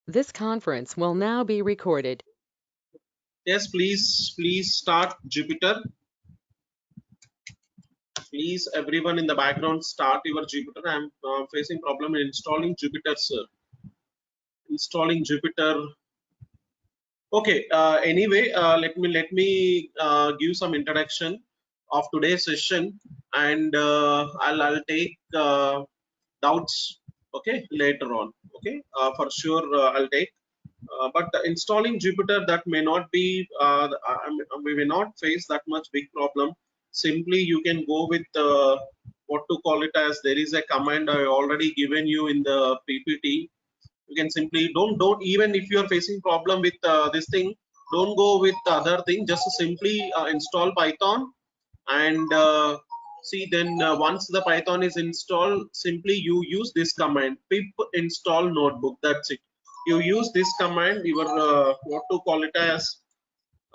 This conference will now be recorded. Yes, please start Jupyter. Please, everyone in the background, start your Jupyter. I'm facing problem in installing Jupyter, sir. Installing Jupyter. Okay. Anyway, let me give some introduction of today's session, and I'll take doubts. Okay, later on. Okay, for sure I'll take. But installing Jupyter, that may not be, we may not face that much big problem. Simply you can go with what to call it as, there is a command I already given you in the PPT. You can simply don't even if you are facing problem with this thing, don't go with the other thing. Just simply install Python and see, then once the Python is installed, simply you use this command, pip install notebook. That's it. You use this command, your what to call it as,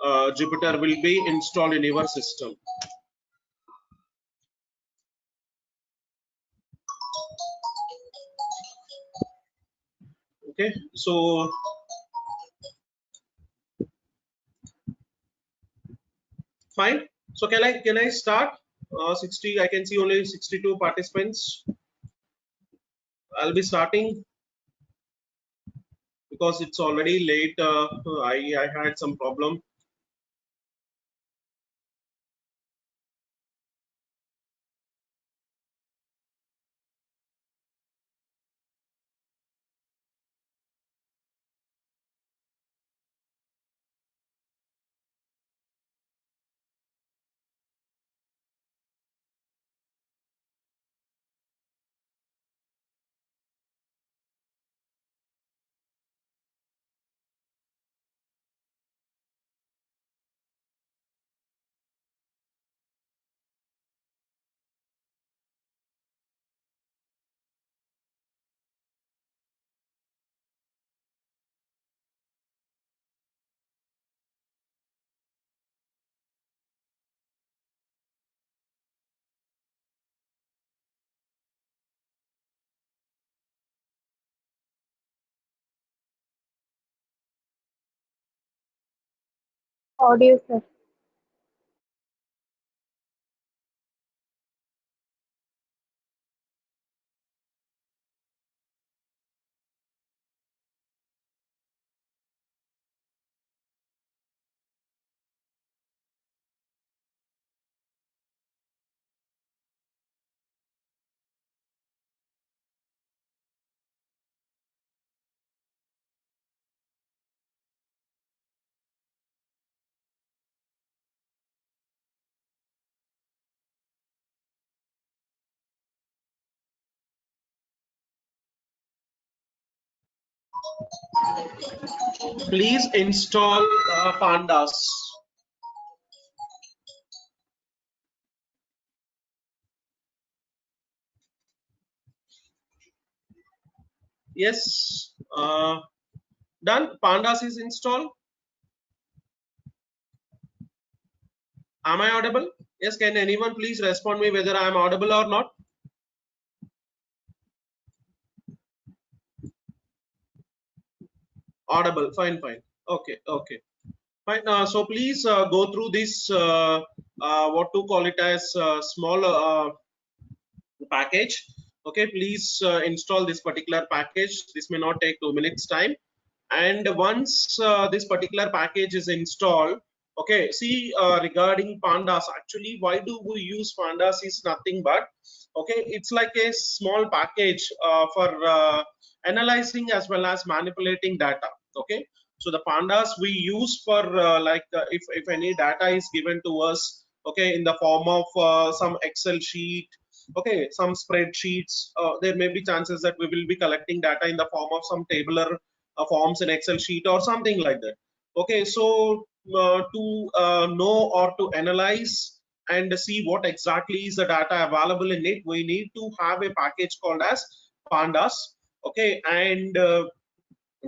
Jupyter will be installed in your system. Okay, so fine. So can I start? 60, I can see only 62 participants. I'll be starting because it's already late. I had some problem. Audio, sir. Please install pandas. Yes, done. Pandas is installed. Am I audible? Yes, can anyone please respond me whether I am audible or not? Audible, fine. Okay, fine. So please go through this, what to call it as, small package. Okay, please install this particular package. This may not take 2 minutes time. And once this particular package is installed, okay, see, regarding pandas, actually why do we use pandas is nothing but, okay, it's like a small package for analyzing as well as manipulating data. Okay, so the pandas we use for if any data is given to us, okay, in the form of some Excel sheet, okay, some spreadsheets, there may be chances that we will be collecting data in the form of some tabular forms in Excel sheet or something like that. Okay, so to know or to analyze and see what exactly is the data available in it, we need to have a package called as pandas. Okay, and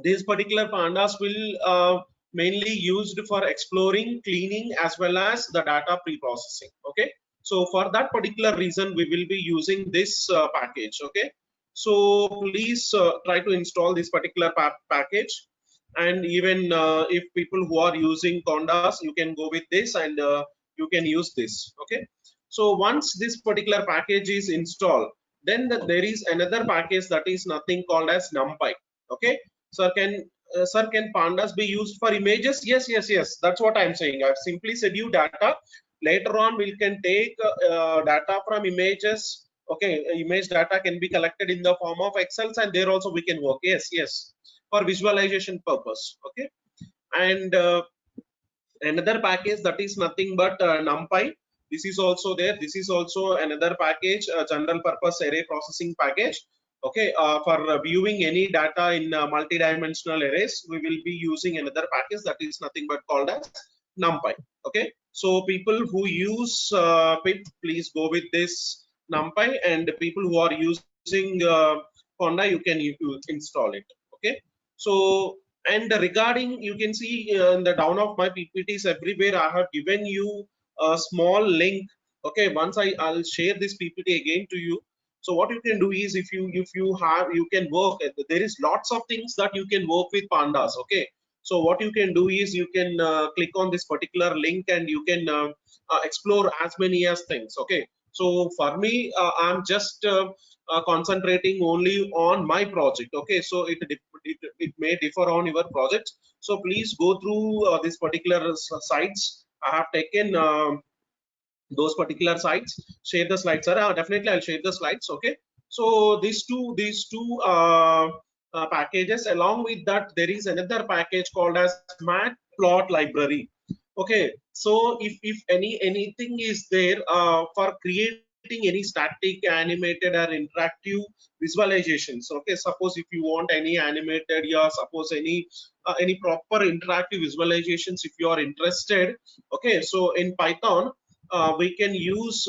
these particular pandas will mainly used for exploring, cleaning, as well as the data pre-processing. Okay, so for that particular reason we will be using this package. Okay, So please try to install this particular package. And even if people who are using condas, you can go with this, and you can use this. Okay, so once this particular package is installed, then there is another package that is nothing called as numpy. Okay, sir, can pandas be used for images? Yes, yes, yes, that's what I'm saying. I've simply said you data. Later on we can take data from images. Okay, image data can be collected in the form of excels, and there also we can work. Yes, yes, for visualization purpose. Okay, and another package that is nothing but numpy. This is also there. This is also another package, general purpose array processing package. Okay, for viewing any data in multi-dimensional arrays, we will be using another package that is nothing but called as numpy. Okay, so people who use pip, please go with this numpy, and people who are using conda, you can install it. Okay, so, and regarding, you can see in the down of my ppts everywhere I have given you a small link. Okay, once I'll share this ppt again to you. So what you can do is, if you have, you can work, there is lots of things that you can work with pandas. Okay, so what you can do is, you can click on this particular link, and you can explore as many as things. Okay, so for me, I'm just concentrating only on my project. Okay, so it may differ on your project. So please go through this particular sites. I have taken those particular sites. Share the slides, sir. Definitely I'll share the slides. Okay, so these two packages. Along with that, there is another package called as matplot library. Okay, so if anything is there for creating any static, animated, or interactive visualizations. Okay, suppose if you want any animated, yeah, suppose any proper interactive visualizations, if you are interested. Okay, so in python, we can use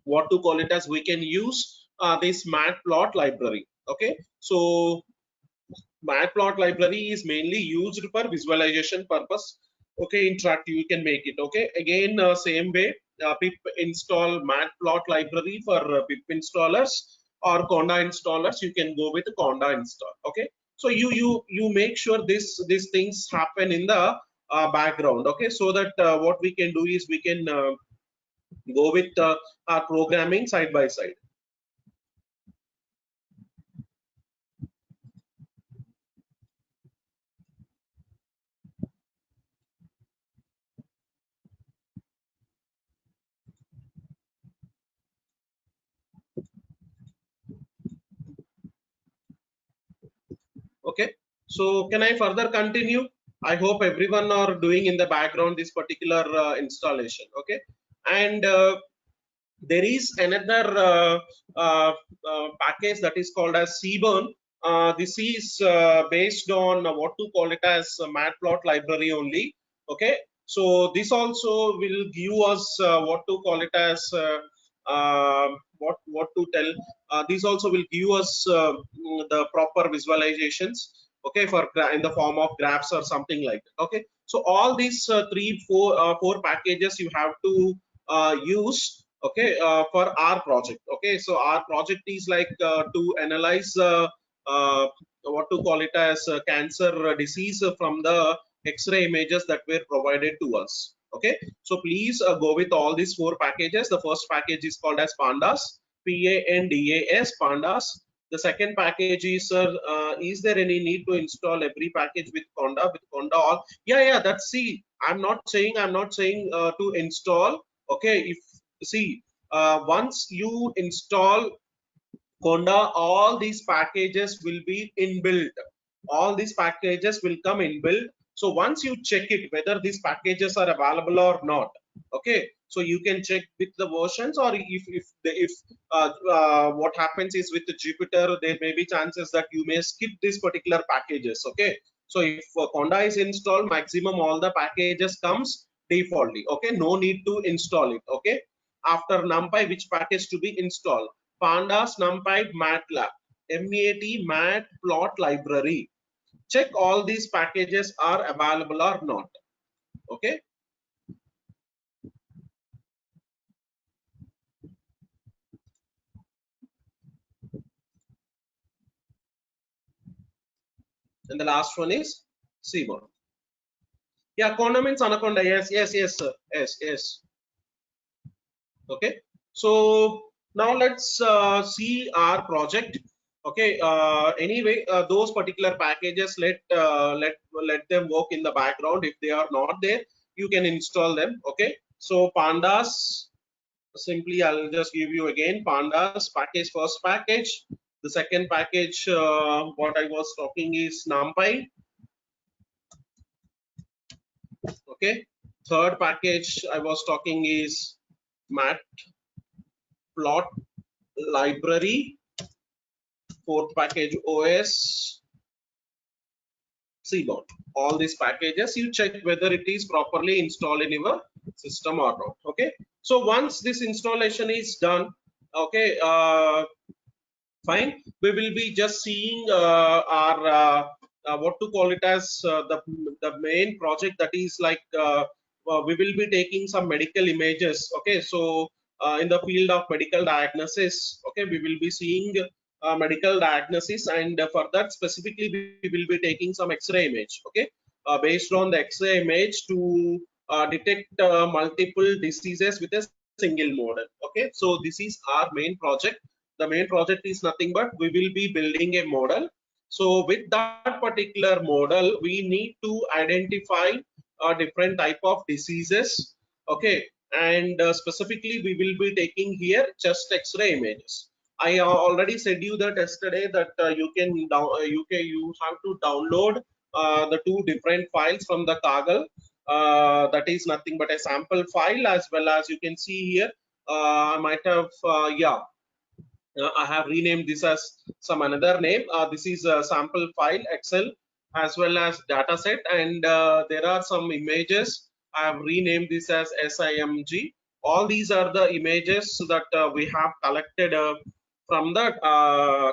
what to call it as, we can use this matplot library. Okay, so matplot library is mainly used for visualization purpose. Okay, interactive, you can make it. Okay, again, same way, pip install matplot library for pip installers, or conda installers, you can go with conda install. Okay, so you make sure these things happen in the background. Okay, so that what we can do is, we can go with our programming side by side. Okay, so can I further continue? I hope everyone are doing in the background this particular installation. Okay, and there is another package that is called as cburn. This is based on what to call it as matplot library only. Okay, so this also will give us what to call it as what to tell. These also will give us the proper visualizations. Okay, for in the form of graphs or something like that. Okay, so all these four packages you have to use. Okay, for our project. Okay, so our project is like to analyze uh, what to call it as cancer disease from the x-ray images that were provided to us. Okay, so please go with all these four packages. The first package is called as pandas, pandas, pandas. The second package is, is there any need to install every package with conda, all? Yeah, that's, see, I'm not saying to install. Okay, if, see, once you install conda, all these packages will be inbuilt. All these packages will come inbuilt. So once you check it whether these packages are available or not. Okay, so you can check with the versions, or if what happens is, with the Jupyter, there may be chances that you may skip these particular packages. Okay, so if conda is installed, maximum all the packages comes defaultly. Okay, no need to install it. Okay, after numpy, which package to be installed? Pandas, numpy, matlab, matplot library. Check all these packages are available or not. Okay, and the last one is Seaborn. Yeah, Conda means anaconda. Yes, yes, yes, sir. Yes, yes. Okay. So now let's see our project. Okay. Anyway, those particular packages, let them work in the background. If they are not there, you can install them. Okay. So pandas. Simply, I'll just give you again pandas package. First package. The second package, what I was talking is NumPy. Okay. Third package I was talking is matplot library. Fourth package OS Seaborn. All these packages you check whether it is properly installed in your system or not. Okay. So once this installation is done, okay, fine, we will be just seeing our what to call it as the main project, that is like we will be taking some medical images. Okay, so in the field of medical diagnosis, okay, we will be seeing medical diagnosis, and for that specifically we will be taking some X-ray image. Okay, based on the X-ray image to detect multiple diseases with a single model. Okay, so this is our main project. The main project is nothing but we will be building a model. So with that particular model, we need to identify different type of diseases. Okay, and specifically we will be taking here chest X-ray images. I already said you that yesterday that you have to download the two different files from the Kaggle. That is nothing but a sample file, as well as you can see here. I might have I have renamed this as some another name. This is a sample file Excel as well as data set, and there are some images. I have renamed this as SIMG. All these are the images that we have collected from the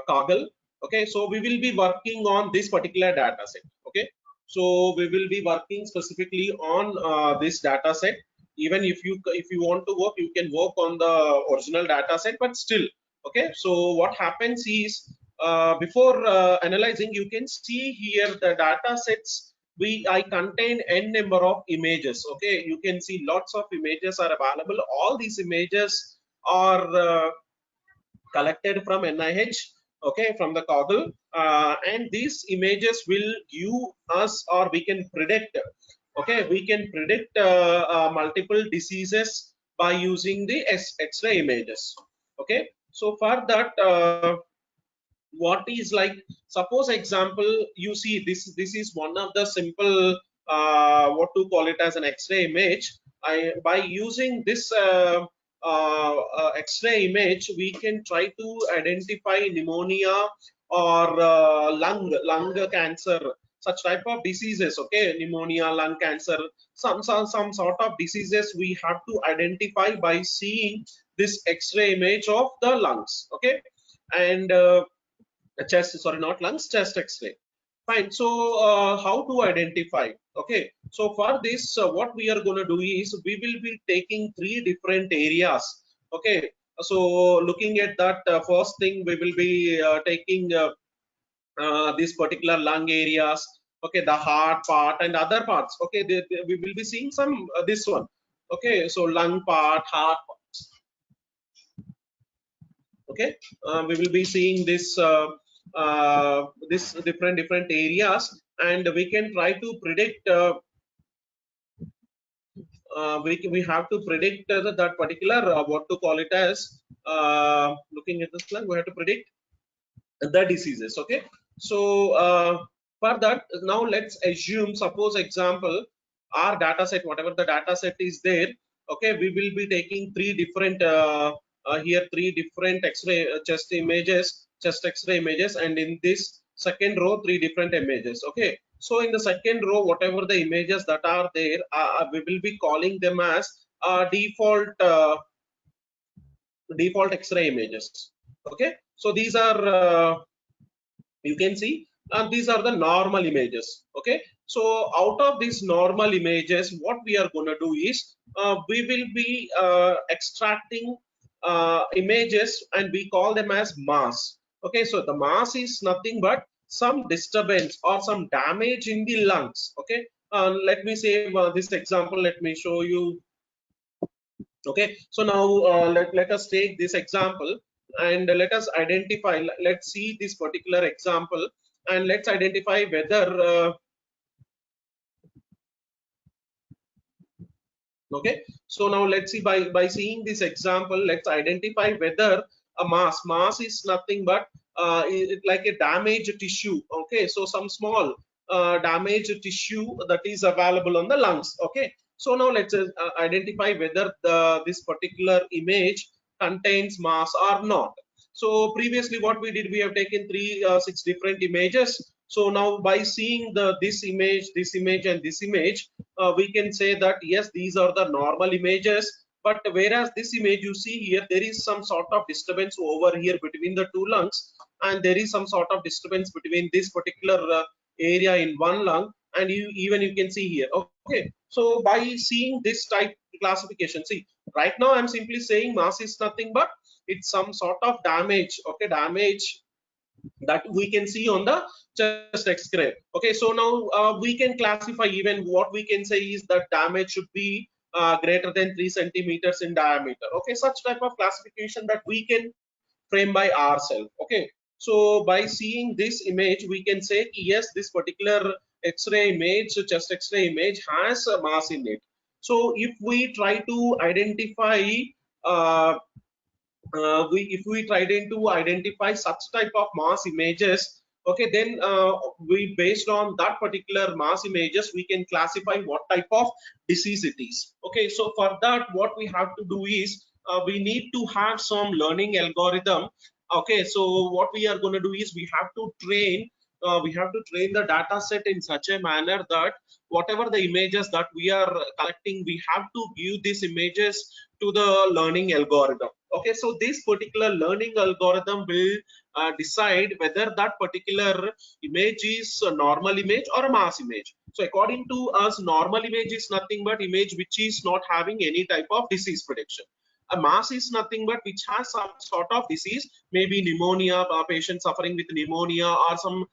Kaggle. Okay, so we will be working on this particular data set. Okay, so we will be working specifically on this data set. Even if you want to work, you can work on the original data set, but still. Okay, so what happens is before analyzing, you can see here the data sets. I contain n number of images. Okay, you can see lots of images are available. All these images are collected from NIH, okay, from the Kaggle, and these images will give us, or we can predict, okay, we can predict multiple diseases by using the X-ray images. Okay, so for that, what is like, suppose example, you see this is one of the simple what to call it as an X-ray image. By using this X-ray image, we can try to identify pneumonia or lung cancer, such type of diseases. Okay, pneumonia, lung cancer, some sort of diseases we have to identify by seeing this X-ray image of the lungs. Okay, and chest, sorry, not lungs, chest X-ray. Fine. So how to identify? Okay, so for this, what we are going to do is we will be taking three different areas. Okay, so looking at that, first thing we will be taking these particular lung areas. Okay, the heart part and other parts. Okay, we will be seeing some this one. Okay, so lung part, heart part. Okay, we will be seeing this different areas, and we can try to predict we have to predict that particular what to call it as looking at this plan, we have to predict the diseases. Okay, so for that, now let's assume, suppose example, our data set, whatever the data set is there. Okay, we will be taking three different here three different X-ray chest X-ray images, and in this second row three different images. Okay, so in the second row, whatever the images that are there, we will be calling them as default X-ray images. Okay, so these are you can see these are the normal images. Okay, so out of these normal images, what we are going to do is we will be extracting images, and we call them as mass. Okay, so the mass is nothing but some disturbance or some damage in the lungs. Okay, let me say this example. Let me show you. Okay, so now let us take this example and let us identify. Let's see this particular example and let's identify whether okay, so now let's see, by seeing this example, let's identify whether a mass is nothing but like a damaged tissue. Okay, so some small damaged tissue that is available on the lungs. Okay, so now let's identify whether this particular image contains mass or not. So previously what we did, we have taken six different images. So now by seeing this image and this image, we can say that yes, these are the normal images. But whereas this image you see here, there is some sort of disturbance over here between the two lungs, and there is some sort of disturbance between this particular area in one lung, and you can see here. Okay, so by seeing this type classification, see, right now I'm simply saying mass is nothing but it's some sort of damage. Okay, damage that we can see on the chest x-ray. Okay, so now we can classify, even what we can say is that damage should be greater than 3 centimeters in diameter. Okay, such type of classification that we can frame by ourselves. Okay, so by seeing this image we can say yes, this particular x-ray image, chest x-ray image, has a mass in it. So if we try to identify uh, if we try to identify such type of mass images, okay, then we, based on that particular mass images, we can classify what type of disease it is. Okay, so for that what we have to do is we need to have some learning algorithm. Okay, so what we are going to do is we have to train the data set in such a manner that whatever the images that we are collecting, we have to give these images to the learning algorithm. Okay, so this particular learning algorithm will decide whether that particular image is a normal image or a mass image. So according to us, normal image is nothing but image which is not having any type of disease prediction. A mass is nothing but which has some sort of disease, maybe pneumonia, a patient suffering with pneumonia, or some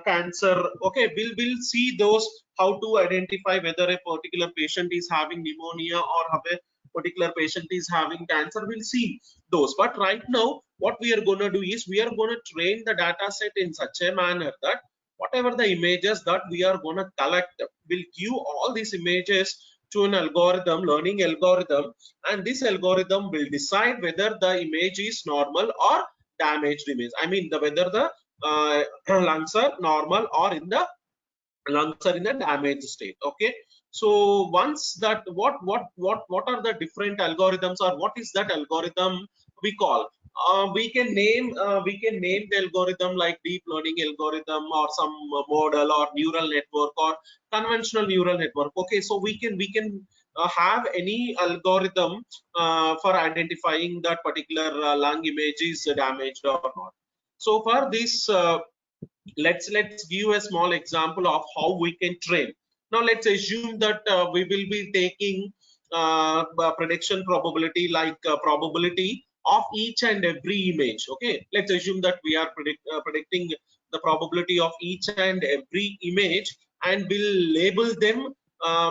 cancer. Okay, we'll see those, how to identify whether a particular patient is having pneumonia or have a particular patient is having cancer. We'll see those, but right now what we are going to do is we are going to train the data set in such a manner that whatever the images that we are going to collect, will give all these images to an algorithm, learning algorithm, and this algorithm will decide whether the image is normal or damaged image. I mean, whether the lungs are normal or in the lungs are in a damaged state. Okay, so once that, what are the different algorithms, or what is that algorithm we call, we can name the algorithm like deep learning algorithm, or some model, or neural network, or conventional neural network. Okay, so we can have any algorithm for identifying that particular lung image is damaged or not. So for this let's give a small example of how we can train. Now let's assume that we will be taking prediction probability, like probability of each and every image. Okay, let's assume that we are predicting the probability of each and every image, and will label them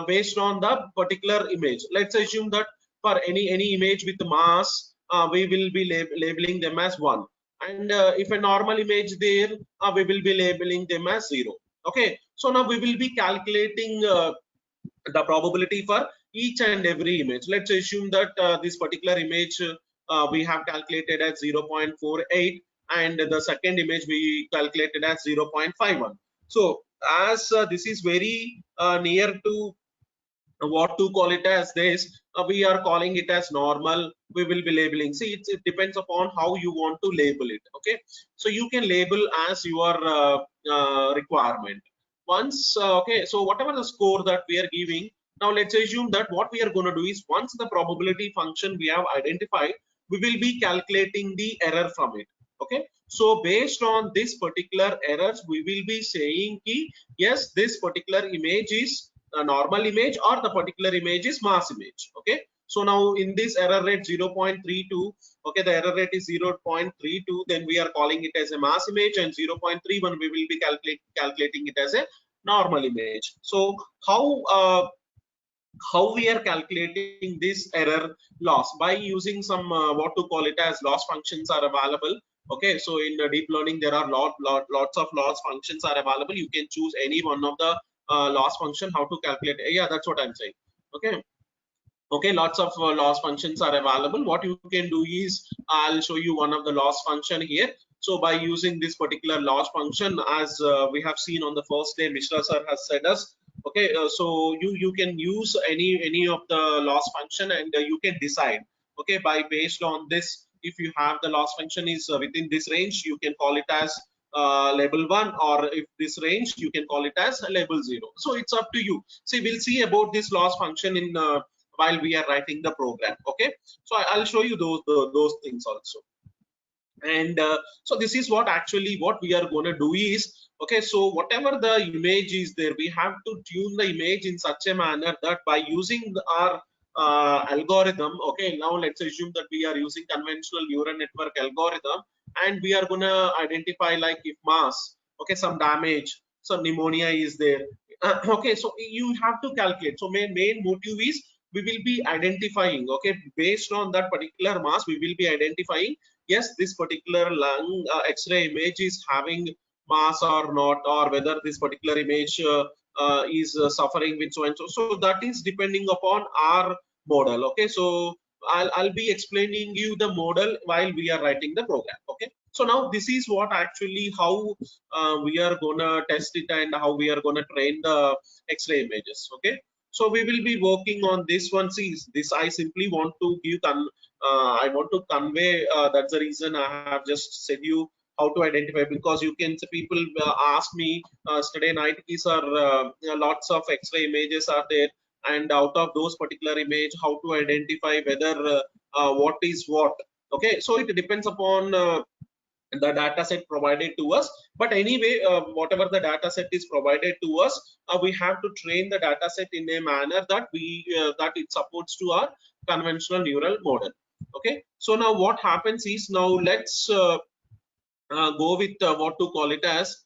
based on the particular image. Let's assume that for any image with mass, we will be labeling them as 1, and if a normal image there, we will be labeling them as 0. Okay, so now we will be calculating the probability for each and every image. Let's assume that this particular image we have calculated as 0.48, and the second image we calculated as 0.51. So as this is very near to what to call it as this, we are calling it as normal. We will be labeling, see, it depends upon how you want to label it. Okay, so you can label as your requirement. Once okay, so whatever the score that we are giving, now let's assume that what we are going to do is, once the probability function we have identified, we will be calculating the error from it. Okay, so based on this particular errors, we will be saying ki, yes, this particular image is a normal image, or the particular image is mass image. Okay, So now in this error rate 0.32, okay, the error rate is 0.32, then we are calling it as a mass image, and 0.31 we will be calculating it as a normal image. So how we are calculating this error loss? By using some what to call it as loss functions are available. Okay, so in deep learning there are lots of loss functions are available. You can choose any one of the loss function how to calculate. Yeah, that's what I'm saying. Okay, okay, lots of loss functions are available. What you can do is I'll show you one of the loss function here. So by using this particular loss function, as we have seen on the first day, Mishra sir has said us, okay, so you can use any of the loss function, and you can decide, okay, by based on this, if you have the loss function is within this range, you can call it as label 1, or if this range, you can call it as label 0. So it's up to you. See, we'll see about this loss function in while we are writing the program. Okay, so I'll show you those things also. And so this is what actually what we are going to do is, okay, so whatever the image is there, we have to tune the image in such a manner that by using our algorithm, okay, now let's assume that we are using conventional neural network algorithm, and we are going to identify, like, if mass, okay, some damage, some pneumonia is there. Okay, so you have to calculate. So main motive is we will be identifying, okay, based on that particular mass, we will be identifying, yes, this particular lung x-ray image is having mass or not, or whether this particular image is suffering with so and so. So that is depending upon our model. Okay, so I'll be explaining you the model while we are writing the program. Okay, so now this is what actually how we are gonna test it, and how we are gonna train the x-ray images. Okay, so we will be working on this one. See, this I simply want to give I want to convey, that's the reason I have just said you how to identify, because you can people ask me yesterday night, is lots of x-ray images are there, and out of those particular image, how to identify whether what is what. Okay, so it depends upon the data set provided to us. But anyway, whatever the data set is provided to us, we have to train the data set in a manner that we that it supports to our conventional neural model. Okay, so now what happens is, now let's go with what to call it as.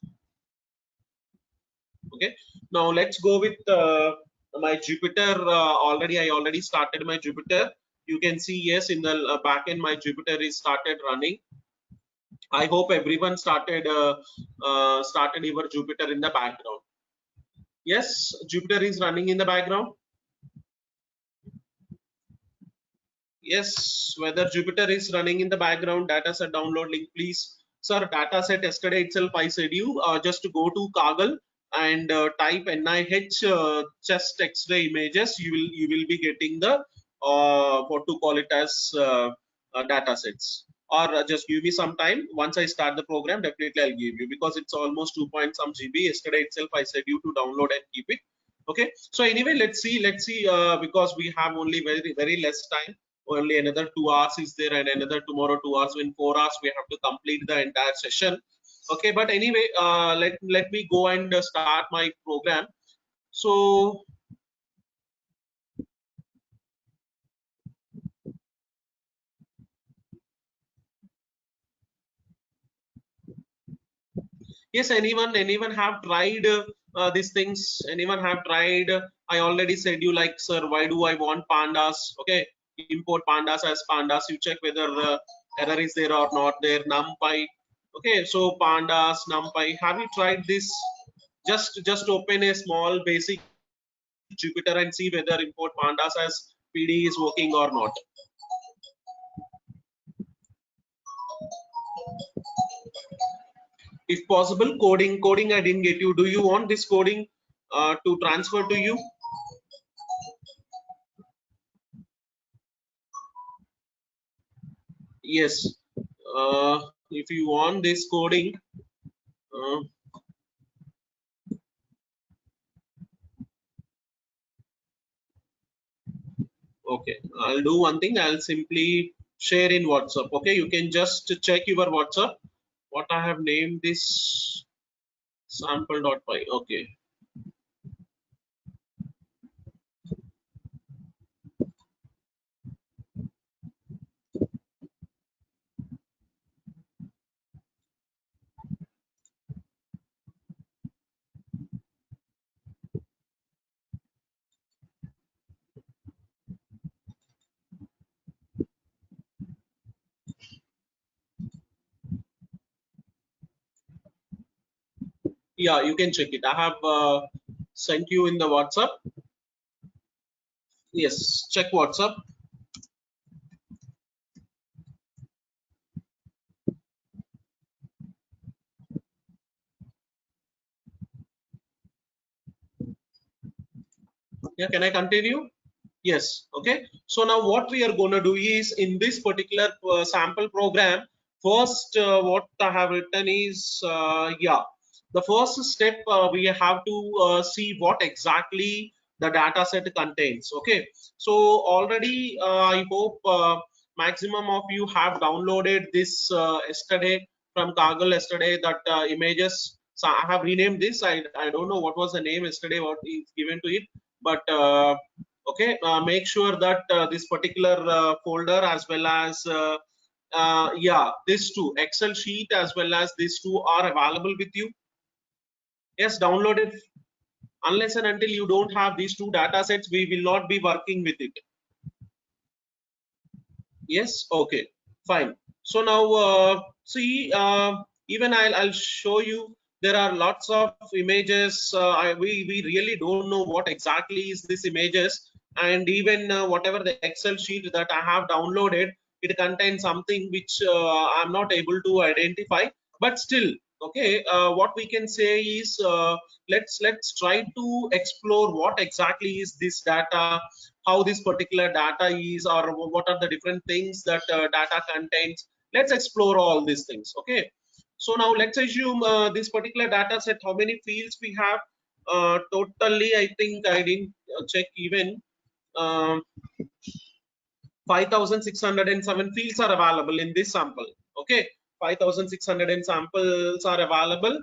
Okay, now let's go with my Jupyter. I already started my Jupyter. You can see, yes, in the back end my Jupyter is started running. I hope everyone started your Jupyter in the background. Yes, Jupyter is running in the background. Yes, whether Jupyter is running in the background, dataset download link, please. Sir, dataset yesterday itself I said you just to go to Kaggle and type NIH chest X-ray images. You will be getting the what to call it as datasets. Or just give me some time. Once I start the program, definitely I'll give you, because it's almost 2 point some GB. Yesterday itself I said you to download and keep it. Okay. So anyway, let's see. Because we have only very less time. Only another 2 hours is there, and another tomorrow 2 hours. In 4 hours we have to complete the entire session. Okay, but anyway, let me go and start my program. So yes, anyone have tried these things? Anyone have tried? I already said you, like, sir, why do I want pandas? Okay, import pandas as pandas. You check whether error is there or not there. Numpy. Okay, so pandas, numpy, have you tried this? Just open a small basic Jupyter and see whether import pandas as PD is working or not. If possible, coding I didn't get you. Do you want this coding to transfer to you? Yes. If you want this coding, uh, okay, I'll do one thing. I'll simply share in WhatsApp. Okay, you can just check your WhatsApp. What I have named this sample.py. Okay. Yeah, you can check it. I have sent you in the WhatsApp. Yes, check WhatsApp. Yeah, can I continue? Yes. Okay. So now what we are going to do is in this particular sample program, first what I have written is, yeah, the first step we have to see what exactly the data set contains. Okay. So already I hope maximum of you have downloaded this yesterday from Kaggle yesterday, that images. So I have renamed this. I don't know what was the name yesterday, what is given to it, but okay, make sure that this particular folder as well as yeah, these two Excel sheet as well as these two are available with you. Yes, download it. Unless and until you don't have these two data sets, we will not be working with it. Yes, okay, fine. So now see, even I'll show you. There are lots of images. We really don't know what exactly is this images, and even whatever the Excel sheet that I have downloaded, it contains something which I'm not able to identify. But still, okay, what we can say is let's try to explore what exactly is this data, how this particular data is, or what are the different things that data contains. Let's explore all these things. Okay, so now let's assume this particular data set, how many fields we have totally. I think I didn't check even. um, 5,607 fields are available in this sample. Okay, 5,600 samples are available,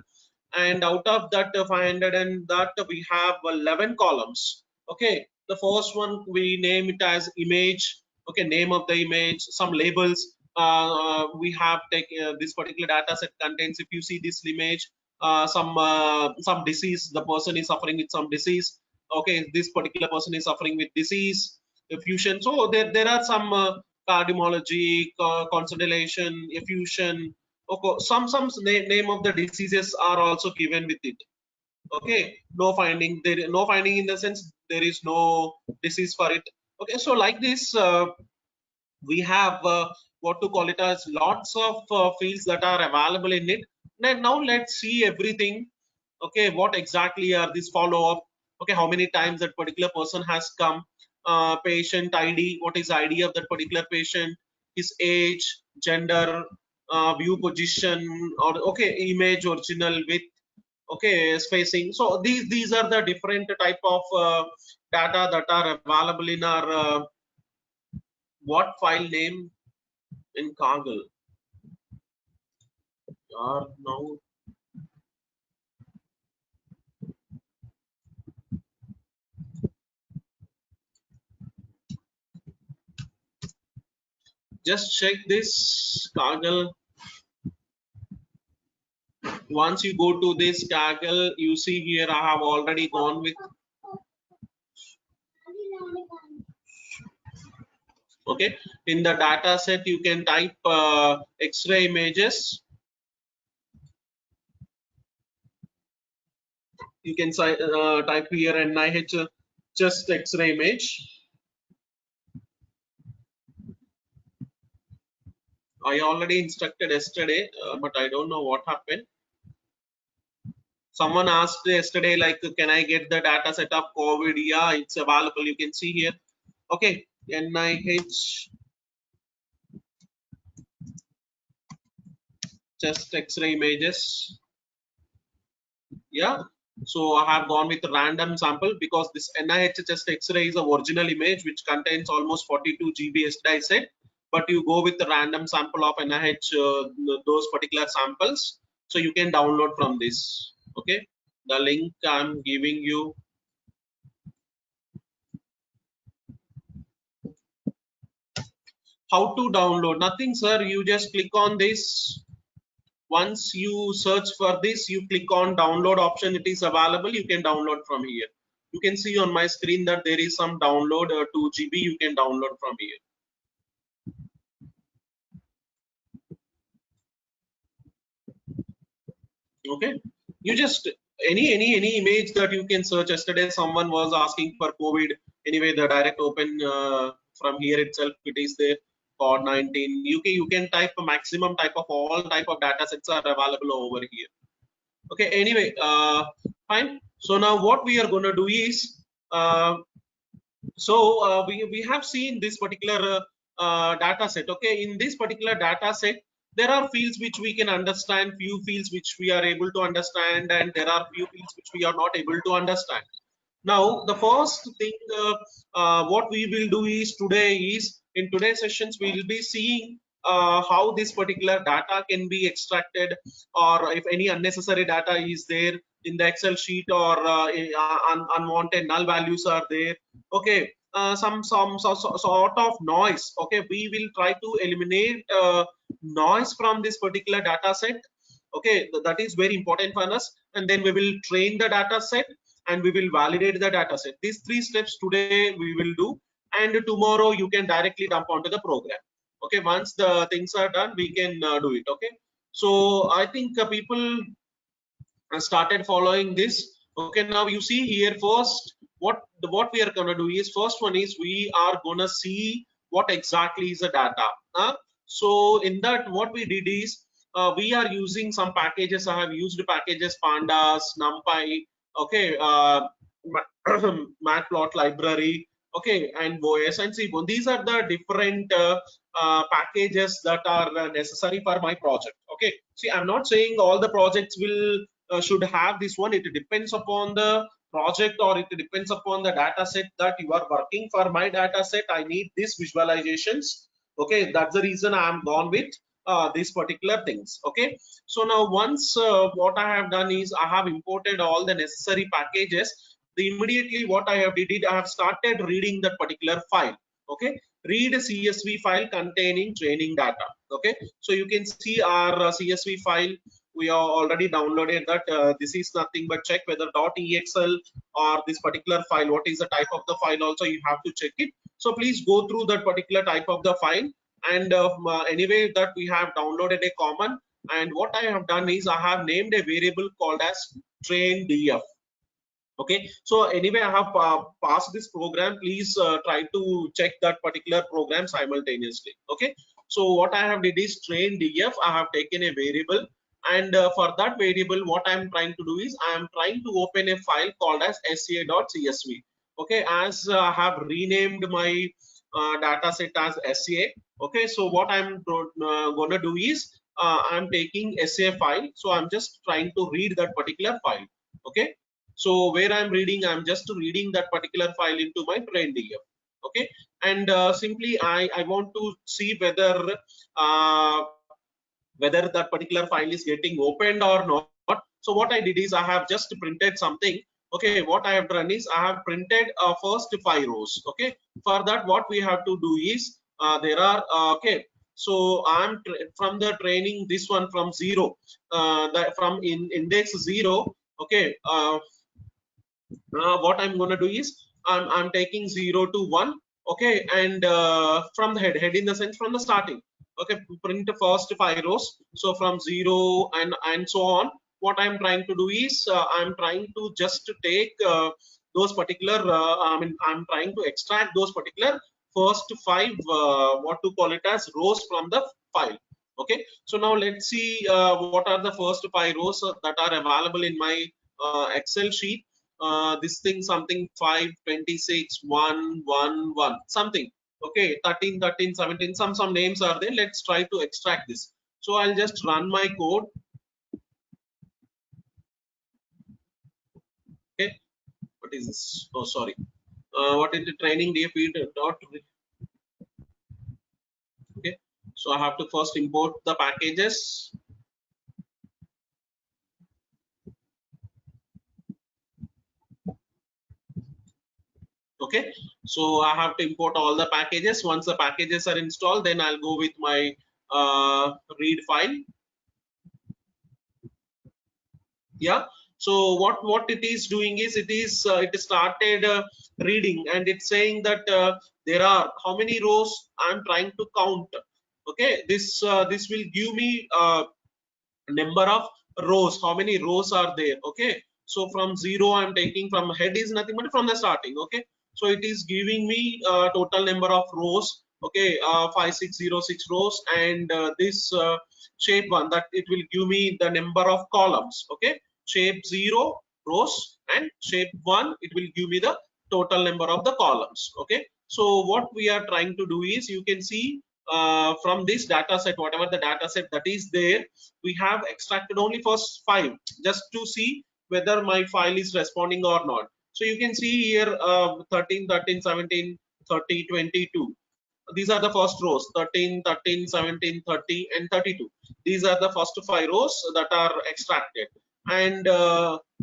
and out of that 500 and that we have 11 columns. Okay, the first one we name it as image. Okay, name of the image, some labels. We have take this particular data set contains, if you see this image, some disease, the person is suffering with some disease. Okay, this particular person is suffering with disease, effusion. So there are some cardiology, consolidation, effusion. Okay, some name of the diseases are also given with it. Okay, no finding, there no finding in the sense there is no disease for it. Okay, so like this we have what to call it as lots of fields that are available in it. Now let's see everything. Okay, what exactly are these follow up? Okay, how many times that particular person has come, patient ID, what is ID of that particular patient, his age, gender, view position, or okay, image original with, okay, spacing. So these are the different type of data that are available in our what file name in Kaggle. Are now just check this Kaggle. Once you go to this Kaggle, you see here I have already gone with, okay, in the data set you can type X-ray images. You can type here NIH just X-ray image. I already instructed yesterday, but I don't know what happened. Someone asked yesterday, like, can I get the data set of COVID? Yeah, it's available. You can see here. Okay, NIH chest X-ray images. Yeah. So I have gone with a random sample because this NIH chest X-ray is a original image which contains almost 42 GB yesterday I said. But you go with the random sample of NIH, those particular samples. So you can download from this. Okay. The link I'm giving you. How to download? Nothing, sir. You just click on this. Once you search for this, you click on download option. It is available. You can download from here. You can see on my screen that there is some download 2 GB. You can download from here. Okay. You just Any image that you can search. Yesterday someone was asking for COVID. Anyway, the direct open from here itself, it is there. COVID-19. You can type a maximum type of all type of data sets are available over here. Okay, anyway, fine. So now what we are going to do is, uh, we have seen this particular data set. Okay, in this particular data set there are fields which we can understand, few fields which we are able to understand, and there are few fields which we are not able to understand. Now, the first thing what we will do is today is in today's sessions we will be seeing how this particular data can be extracted, or if any unnecessary data is there in the Excel sheet, or unwanted null values are there. Okay, some sort of noise. Okay, we will try to eliminate noise from this particular data set. Okay, that is very important for us, and then we will train the data set and we will validate the data set. These three steps today we will do, and tomorrow you can directly dump onto the program. Okay, once the things are done we can do it. Okay, so I think people started following this. Okay, now you see here, first what we are going to do is, first one is we are going to see what exactly is the data. So in that what we did is, we are using some packages. I have used packages pandas, numpy, okay, matplot library, okay, and voice and cbone. These are the different packages that are necessary for my project. Okay, see, I'm not saying all the projects will should have this one. It depends upon the project, or it depends upon the data set that you are working. For my data set I need these visualizations. Okay, that's the reason I'm gone with these particular things. Okay, so now once what I have done is I have imported all the necessary packages. Immediately what I have did, I have started reading that particular file. Okay, read a CSV file containing training data. Okay, so you can see our CSV file. We are already downloaded that. This is nothing but check whether .exl or this particular file, what is the type of the file, also you have to check it. So please go through that particular type of the file, and anyway that we have downloaded a common, and what I have done is I have named a variable called as train df. Okay, so anyway I have passed this program. Please try to check that particular program simultaneously. Okay, so what I have did is train df. I have taken a variable, and for that variable what I'm trying to do is I am trying to open a file called as sa.csv. Okay, as I have renamed my data set as sa. Okay, so what I'm gonna do is I'm taking sa file, so I'm just trying to read that particular file. Okay, so where I'm reading, I'm just reading that particular file into my train df. Okay, and simply I want to see uh, whether that particular file is getting opened or not. So what I did is I have just printed something. Okay, what I have done is I have printed first 5 rows. Okay, for that what we have to do is, there are okay, so I'm from the training this one from 0, that from in index 0. Okay, what I'm going to do is I'm taking 0 to 1. Okay, and from the head in the sense from the starting. Okay, print the first 5 rows. So from 0 and so on. What I'm trying to do is I'm trying to just take those particular I'm trying to extract those particular first 5 what to call it as rows from the file. Okay, so now let's see what are the first 5 rows that are available in my Excel sheet. This thing something 5 26 1 1 1 something. Okay, 13 13 17, some names are there. Let's try to extract this. So I'll just run my code. Okay, what is this? Oh, sorry. What is the training df dot? Okay, so I have to first import the packages. Okay, so I have to import all the packages. Once the packages are installed, then I'll go with my read file. Yeah, so what it is doing is it started reading, and it's saying that there are how many rows I'm trying to count. Okay, this will give me number of rows, how many rows are there. Okay, So from 0 I'm taking, from head is nothing but from the starting. Okay, so it is giving me total number of rows. Okay, 5606 rows, and this shape 1, that it will give me the number of columns. Okay, shape 0 rows, and shape 1 it will give me the total number of the columns. Okay, so what we are trying to do is, you can see from this data set, whatever the data set that is there, we have extracted only first 5 just to see whether my file is responding or not. So you can see here 13, 13, 17, 30, 22. These are the first rows: 13, 13, 17, 30, and 32. These are the first 5 rows that are extracted, and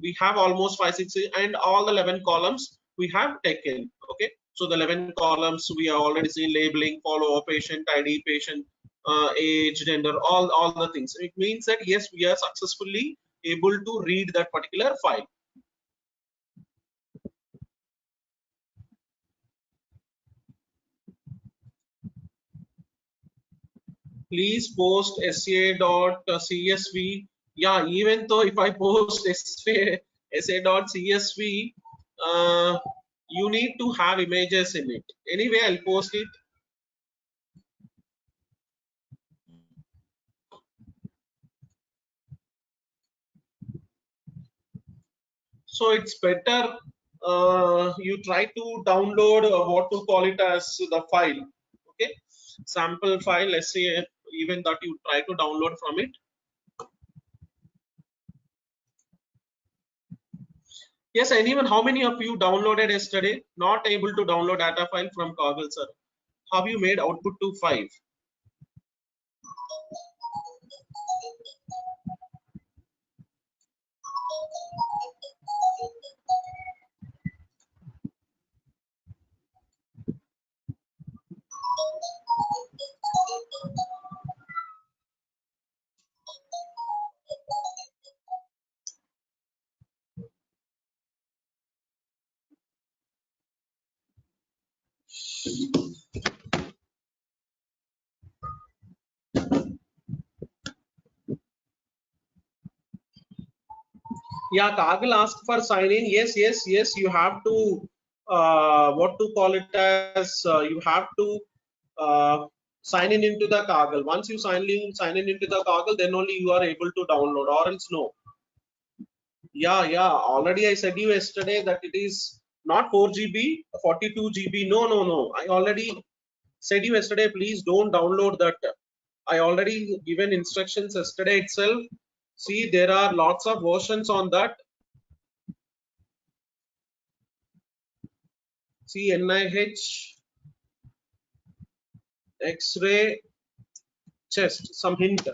we have almost 5, 6, and all the 11 columns we have taken. Okay, so the 11 columns we have already seen: labeling, follow, patient ID, patient age, gender, all the things. It means that yes, we are successfully able to read that particular file. Please post sa.csv. Yeah, even though if I post sa.csv, you need to have images in it. Anyway, I'll post it. So it's better you try to download what to call it as the file. Okay, sample file. Let's say even that you try to download from it. Yes, anyone, how many of you downloaded yesterday? Not able to download data file from Kaggle, sir. Have you made output to 5? Yeah, Kaggle asked for sign in. Yes, yes, yes. You have to what to call it as you have to sign in into the Kaggle. Once you sign in into the Kaggle, then only you are able to download, or else no. Yeah, yeah. Already I said you yesterday that it is not 4 GB, 42 GB. No, no, no. I already said you yesterday. Please don't download that. I already given instructions yesterday itself. See, there are lots of versions on that. See, NIH, X-ray, chest, some hint.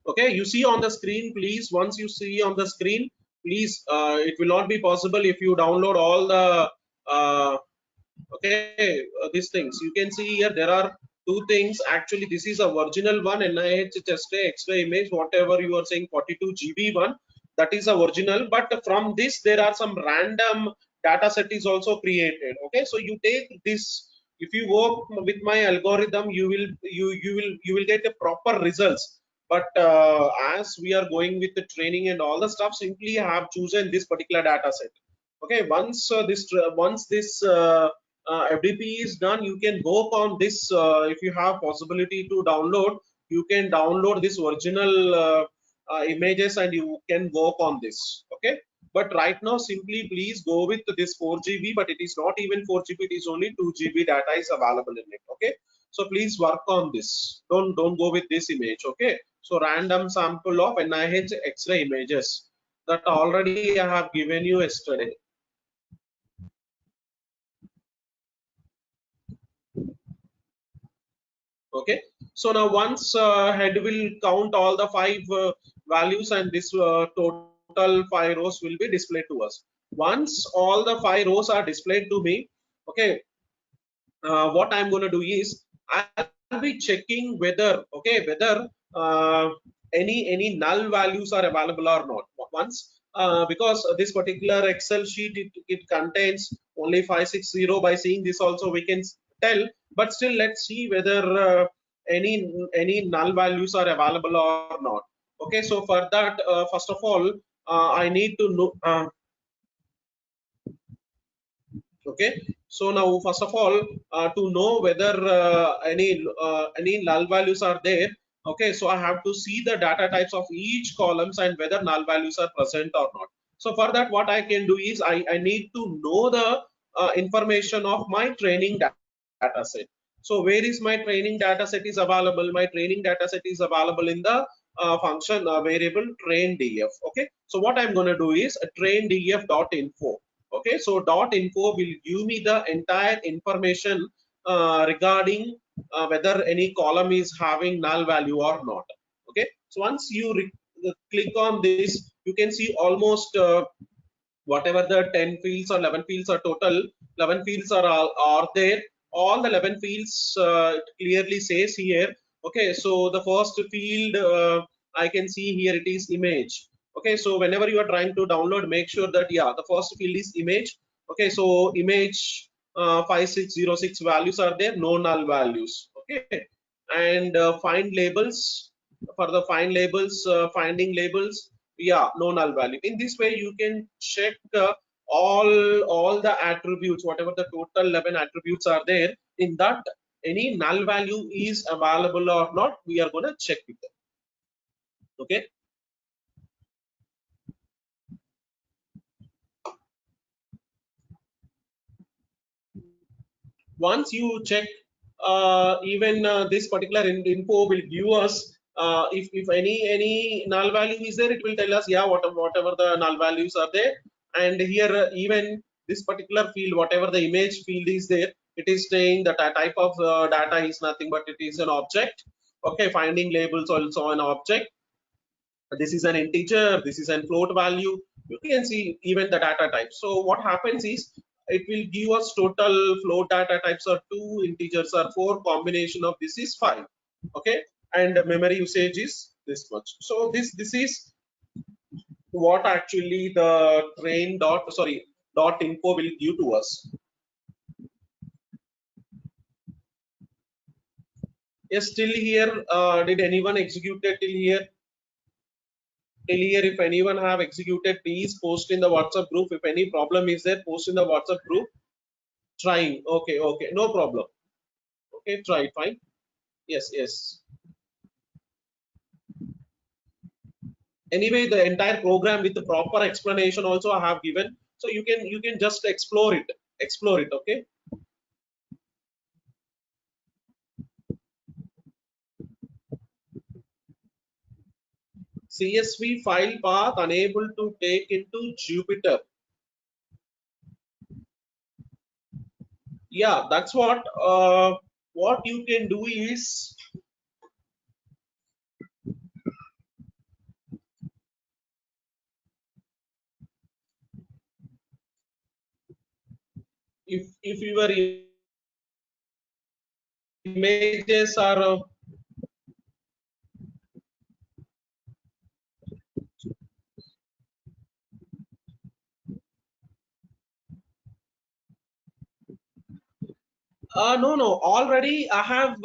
Okay, you see on the screen, please. Once you see on the screen, please, it will not be possible if you download all the okay these things. You can see here there are 2 things. Actually, this is a original one, NIH chest X-ray image, whatever you are saying, 42 GB one, that is a original. But from this there are some random data set is also created. Okay, so you take this, if you work with my algorithm, you will get a proper results. But as we are going with the training and all the stuff, simply I have chosen this particular data set. Okay, once this FDP is done, you can work on this. If you have possibility to download, you can download this original images and you can work on this. Okay, but right now simply please go with this 4 GB, but it is not even 4 GB, it is only 2 GB data is available in it. Okay, so please work on this. Don't go with this image. Okay, so random sample of NIH X-ray images that already I have given you yesterday. Okay, so now once head will count all the 5 values, and this total 5 rows will be displayed to us. Once all the 5 rows are displayed to me, okay, what I'm going to do is I'll be checking whether, okay, whether any null values are available or not. Once because this particular Excel sheet, it contains only 560. By seeing this also we can tell, but still let's see whether any null values are available or not. Okay, so for that, first of all, I need to know. Okay, so now first of all, to know whether any null values are there. Okay, so I have to see the data types of each columns and whether null values are present or not. So for that, what I can do is I need to know the information of my training data set. So where is my training data set is available? My training data set is available in the function variable train df. Okay, so what I'm going to do is train df dot info. Okay, so dot info will give me the entire information regarding whether any column is having null value or not. Okay, so once you click on this, you can see almost whatever the 10 fields or 11 fields are total, 11 fields are there. All the 11 fields clearly says here. Okay, so the first field I can see here, it is image. Okay, so whenever you are trying to download, make sure that yeah, the first field is image. Okay, so image 5606 values are there, no null values. Okay, and find labels. For the find labels, finding labels, yeah, no null value. In this way you can check all the attributes, whatever the total 11 attributes are there. In that, any null value is available or not, we are going to check with them. Okay, once you check, even this particular info will give us if any null value is there, it will tell us yeah, whatever the null values are there. And here even this particular field, whatever the image field is there, it is saying that a type of data is nothing but it is an object. Okay, finding labels also an object. This is an integer, this is an float value. You can see even the data type. So what happens is it will give us total float data types are 2, integers are 4, combination of this is 5. Okay, and memory usage is this much. So this is what actually the train dot sorry dot info will give to us. Yes, still here, did anyone execute it till here? Till here, if anyone have executed, please post in the WhatsApp group. If any problem is there, post in the WhatsApp group. Trying. Okay, okay, no problem. Okay, try, fine. Yes, yes. Anyway, the entire program with the proper explanation also I have given. So you can just explore it. Explore it, okay? CSV file path unable to take into Jupyter. Yeah, that's what you can do is, if your images are no, no. Already I have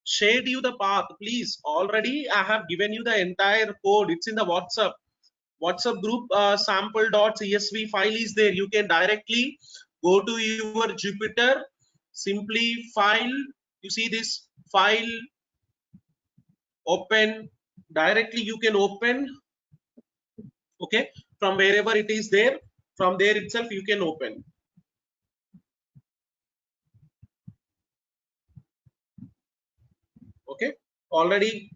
shared you the path. Please, already I have given you the entire code. It's in the WhatsApp group. Sample.csv file is there. You can directly go to your Jupyter. Simply file. You see this file. Open. Directly you can open. Okay. From wherever it is there. From there itself you can open. Okay. Already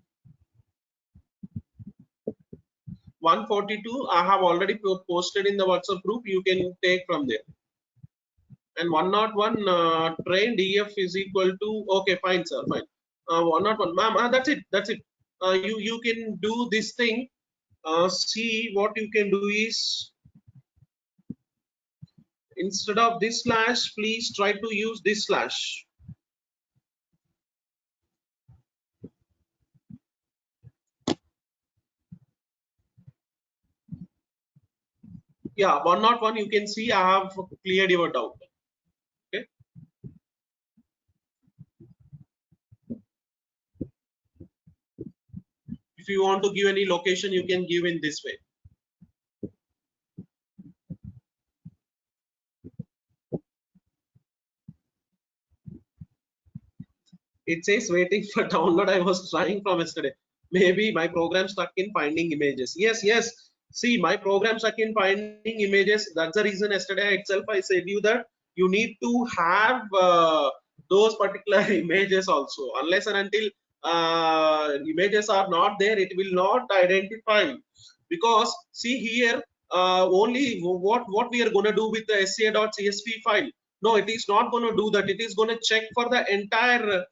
142 I have already posted in the WhatsApp group. You can take from there. And 101 train df is equal to, okay, fine sir, fine. 101, ma'am, that's it. You can do this thing. See, what you can do is, instead of this slash, please try to use this slash. Yeah, 101, you can see I have cleared your doubt. Okay, if you want to give any location, you can give in this way. It says waiting for download. I was trying from yesterday. Maybe my program stuck in finding images. Yes. See, my program stuck in finding images. That's the reason yesterday itself I said you that you need to have those particular images also. Unless and until images are not there, it will not identify. Because see here, only what we are going to do with the sca.csv file. No, it is not going to do that. It is going to check for the entire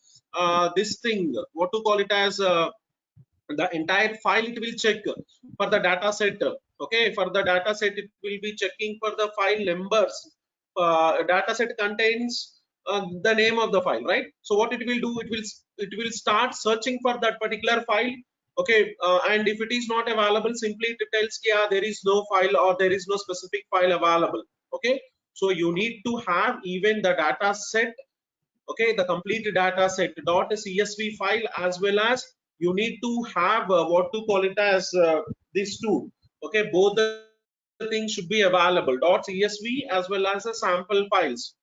this thing, what to call it as the entire file. It will check for the data set. Okay, for the data set it will be checking for the file numbers. Data set contains the name of the file, right? So what it will do, it will start searching for that particular file. Okay, and if it is not available, simply it tells yeah, there is no file or there is no specific file available. Okay, so you need to have even the data set, okay, the complete data set .csv file, as well as you need to have what to call it as these two. Okay, both the things should be available, .csv as well as the sample files.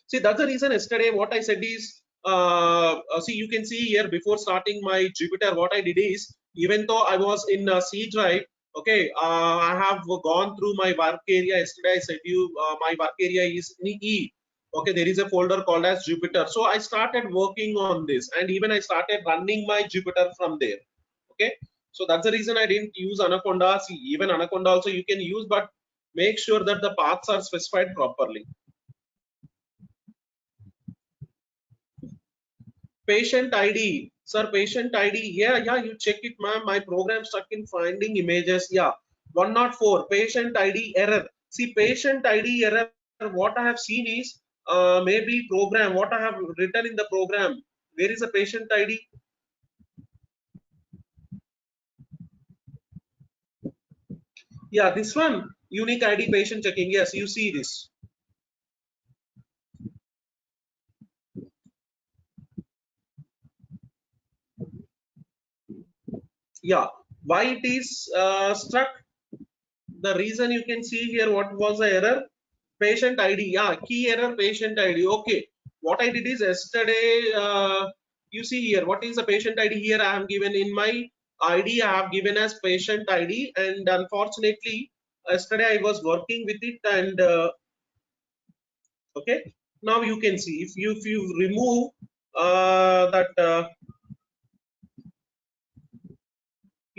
See, that's the reason yesterday what I said is see, you can see here before starting my Jupyter, what I did is, even though I was in C drive, okay, I have gone through my work area. Yesterday I said you my work area is in E. Okay, there is a folder called as Jupyter. So I started working on this, and even I started running my Jupyter from there. Okay, so that's the reason I didn't use Anaconda. See, even Anaconda also you can use, but make sure that the paths are specified properly. Patient ID, sir, patient ID. Yeah, you check it, ma'am. My program stuck in finding images. Yeah, 104 patient ID error. See, patient ID error. What I have seen is maybe program. What I have written in the program. Where is the patient ID? Yeah, this one. Unique ID patient checking. Yes, you see this. Yeah, why it is struck? The reason you can see here, what was the error? Patient ID. Yeah, key error patient ID. Okay, what I did is yesterday, you see here, what is the patient ID here? I have given in my ID, I have given as patient ID, and unfortunately yesterday I was working with it, and okay, now you can see, if you remove that,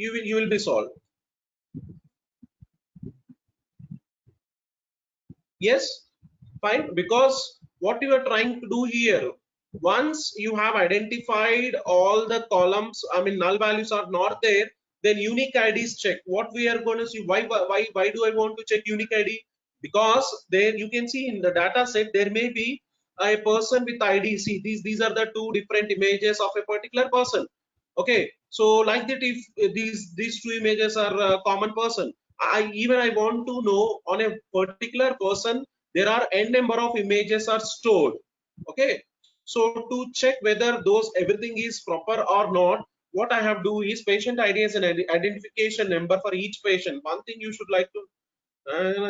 you will be solved. Yes, fine, because what you are trying to do here, once you have identified all the columns, I mean null values are not there, then unique IDs check. What we are going to see, why do I want to check unique ID? Because there you can see in the data set there may be a person with ID. See, these are the two different images of a particular person. Okay, so like that, if these two images are a common person, I want to know on a particular person there are n number of images are stored. Okay, so to check whether those everything is proper or not, what I have do is patient ID as an identification number for each patient. One thing you should like to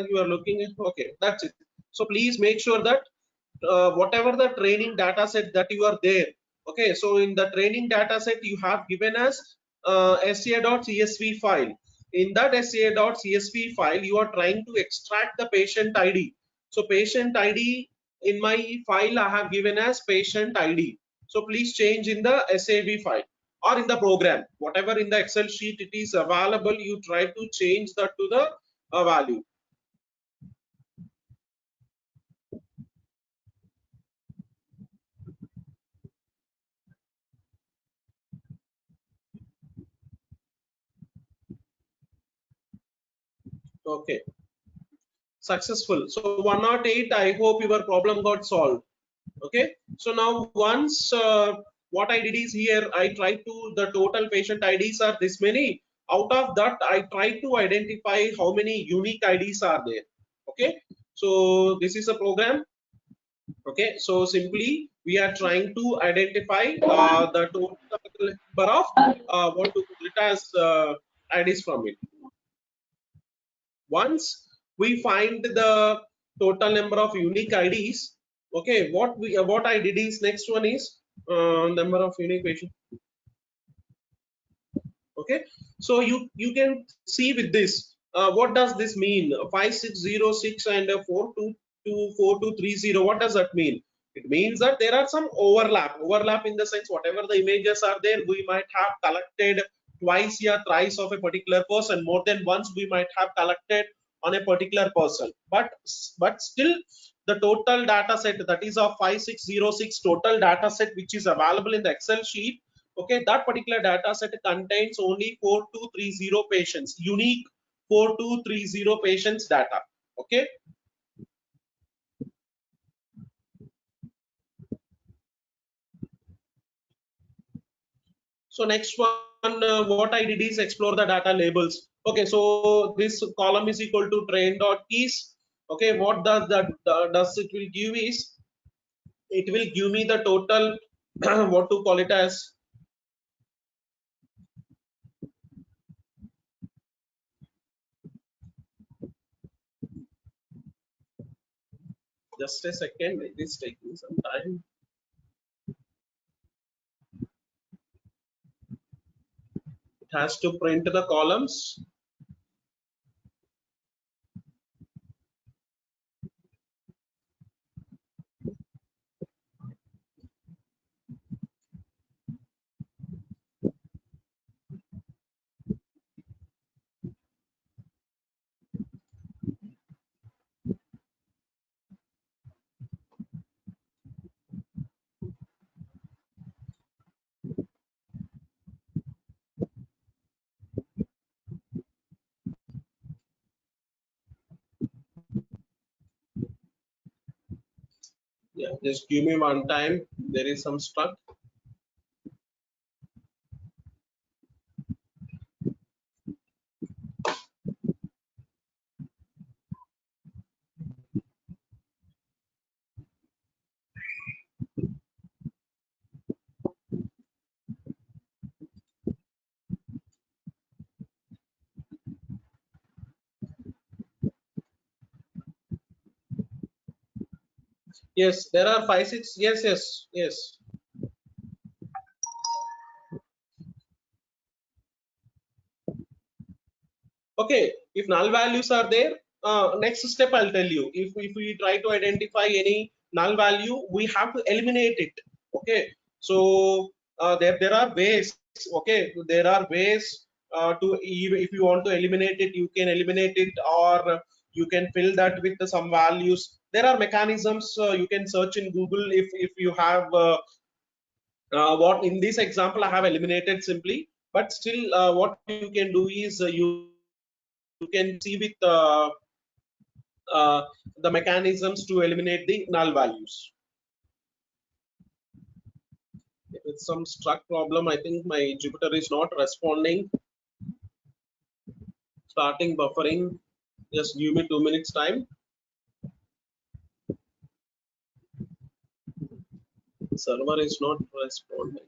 you are looking at. Okay, that's it. So please make sure that whatever the training data set that you are there, okay, so in the training data set you have given us sca.csv file. In that sca.csv file you are trying to extract the patient ID. So patient ID in my file I have given as patient ID. So please change in the sav file or in the program, whatever in the excel sheet it is available, you try to change that to the value. Okay, successful. So 108, I hope your problem got solved. Okay, so now once what I did is here I try to, the total patient IDs are this many. Out of that I try to identify how many unique IDs are there. Okay, so this is a program. Okay, so simply we are trying to identify the total number of what to call it as IDs from it. Once we find the total number of unique IDs, okay, what I did is, next one is Number of unique patients. Okay, so you can see with this, what does this mean? 5606 and 4224 what does that mean? It means that there are some overlap in the sense, whatever the images are there, we might have collected twice or thrice of a particular person, more than once we might have collected on a particular person, but still the total data set, that is of 5606 total data set which is available in the Excel sheet. Okay, that particular data set contains only 4230 patients, unique 4230 patients data. Okay, so next one, what I did is explore the data labels. Okay, so this column is equal to train dot keys. Okay, what does that does it will give is, it will give me the total what to call it as, just a second, it is taking some time. It has to print the columns. Yeah, just give me one time, there is some stuck. Yes, there are five, six. Yes, yes, yes. Okay, if null values are there, next step I'll tell you. If we try to identify any null value, we have to eliminate it. Okay, so there are ways. Okay, there are ways to, if you want to eliminate it, you can eliminate it, or you can fill that with some values. There are mechanisms. You can search in Google if you have. What in this example I have eliminated simply, but still what you can do is, you can see with uh, the mechanisms to eliminate the null values. With some struck problem, I think my Jupyter is not responding, starting buffering. Just give me 2 minutes time. Server is not responding.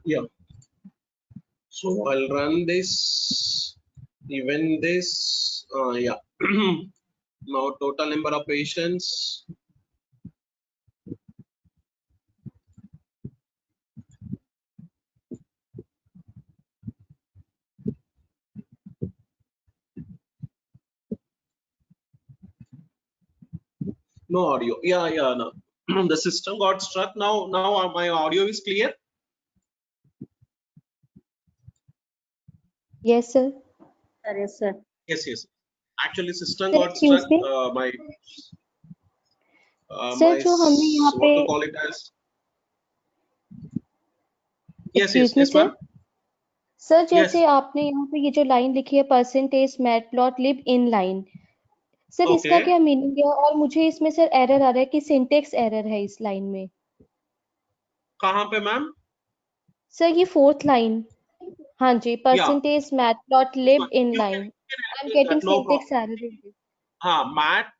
Yeah. So I'll run this, even this, yeah. Now total number of patients. No audio. Yeah, yeah, no. The system got struck. Now my audio is clear. Yes, sir. Yes, sir. Yes, yes. Actually, system sir got struck. Excuse me sir My जो हमने यहाँ पे what to call it as? Yes, yes, excuse me yes, sir ma'am. Sir जैसे Yes. आपने यहाँ पे ये जो लाइन लिखी है percentage matplotlib inline sir इसका Okay. क्या मीनिंग है और मुझे इसमें सर एरर आ रहा है कि सिंटेक्स एरर है इस लाइन में कहाँ पे मैम? सर ये फोर्थ लाइन हाँ जी Yeah. Percentage This lib one. In You line can I am add that. Getting No problem. Syntax error in this Matt,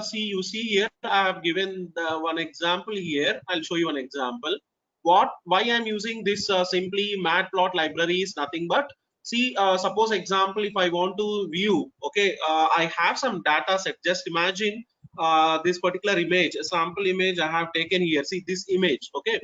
see, you see here, I have given one example here. I'll show you one example. Why I'm using this simply matplot library is nothing but, see, suppose example, if I want to view, okay, I have some data set. Just imagine this particular image, a sample image I have taken here. See this image, okay.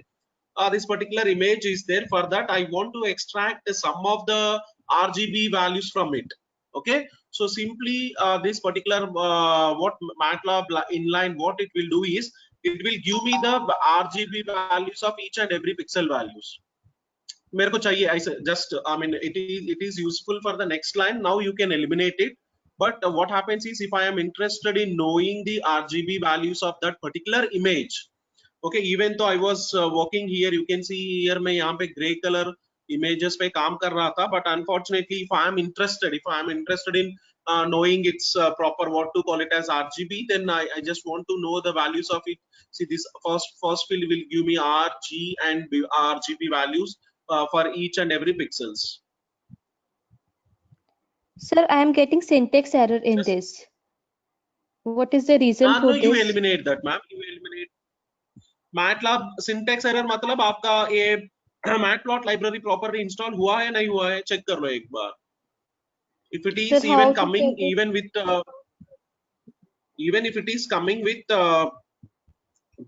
This particular image is there. For that, I want to extract some of the RGB values from it. Okay, so simply this particular what MATLAB inline, what it will do is it will give me the RGB values of each and every pixel values. मेरे को चाहिए ऐसे just I mean it is useful for the next line. Now you can eliminate it. But what happens is if I am interested in knowing the RGB values of that particular image, okay, even though I was working here, you can see here मैं यहाँ पे gray color images पे काम कर रहा था, but unfortunately if I am interested in knowing its proper what to call it as RGB, then I just want to know the values of it. See this first field will give me RG and RGB values for each and every pixels. Sir I am getting syntax error in Just, this what is the reason no, for you this eliminate that, ma'am. You eliminate MATLAB syntax error मतलब आपका ये matplot library properly install हुआ है नहीं हुआ है check कर लो एक बार. If it is sir how even to coming check even if it is coming with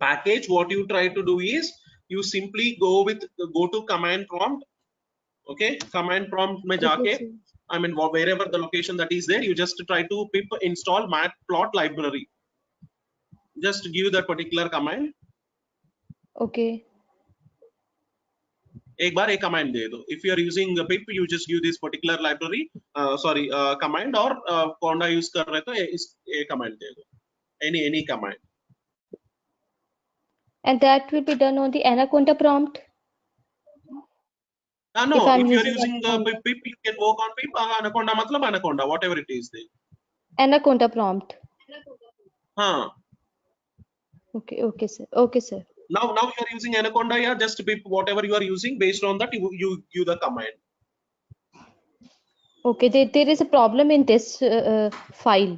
package, what you try to do is you simply go to command prompt. Okay, command prompt में okay जाके sir I mean wherever the location that is there, you just try to pip install matplot library. Just give that particular command. Okay एक बार एक command दे दो. If you are using pip, you just give this particular library, command, और conda use कर रहे तो ये command दे दो. Any command. and that will be done on the anaconda prompt No, if I'm if you are using using anaconda pip, you can work on pip. Anaconda मतलब anaconda, whatever it is there. anaconda prompt हाँ. okay okay sir Now you are using anaconda, yeah. Just pip whatever you are using. Based on that, you give the command. okay there is a problem in this file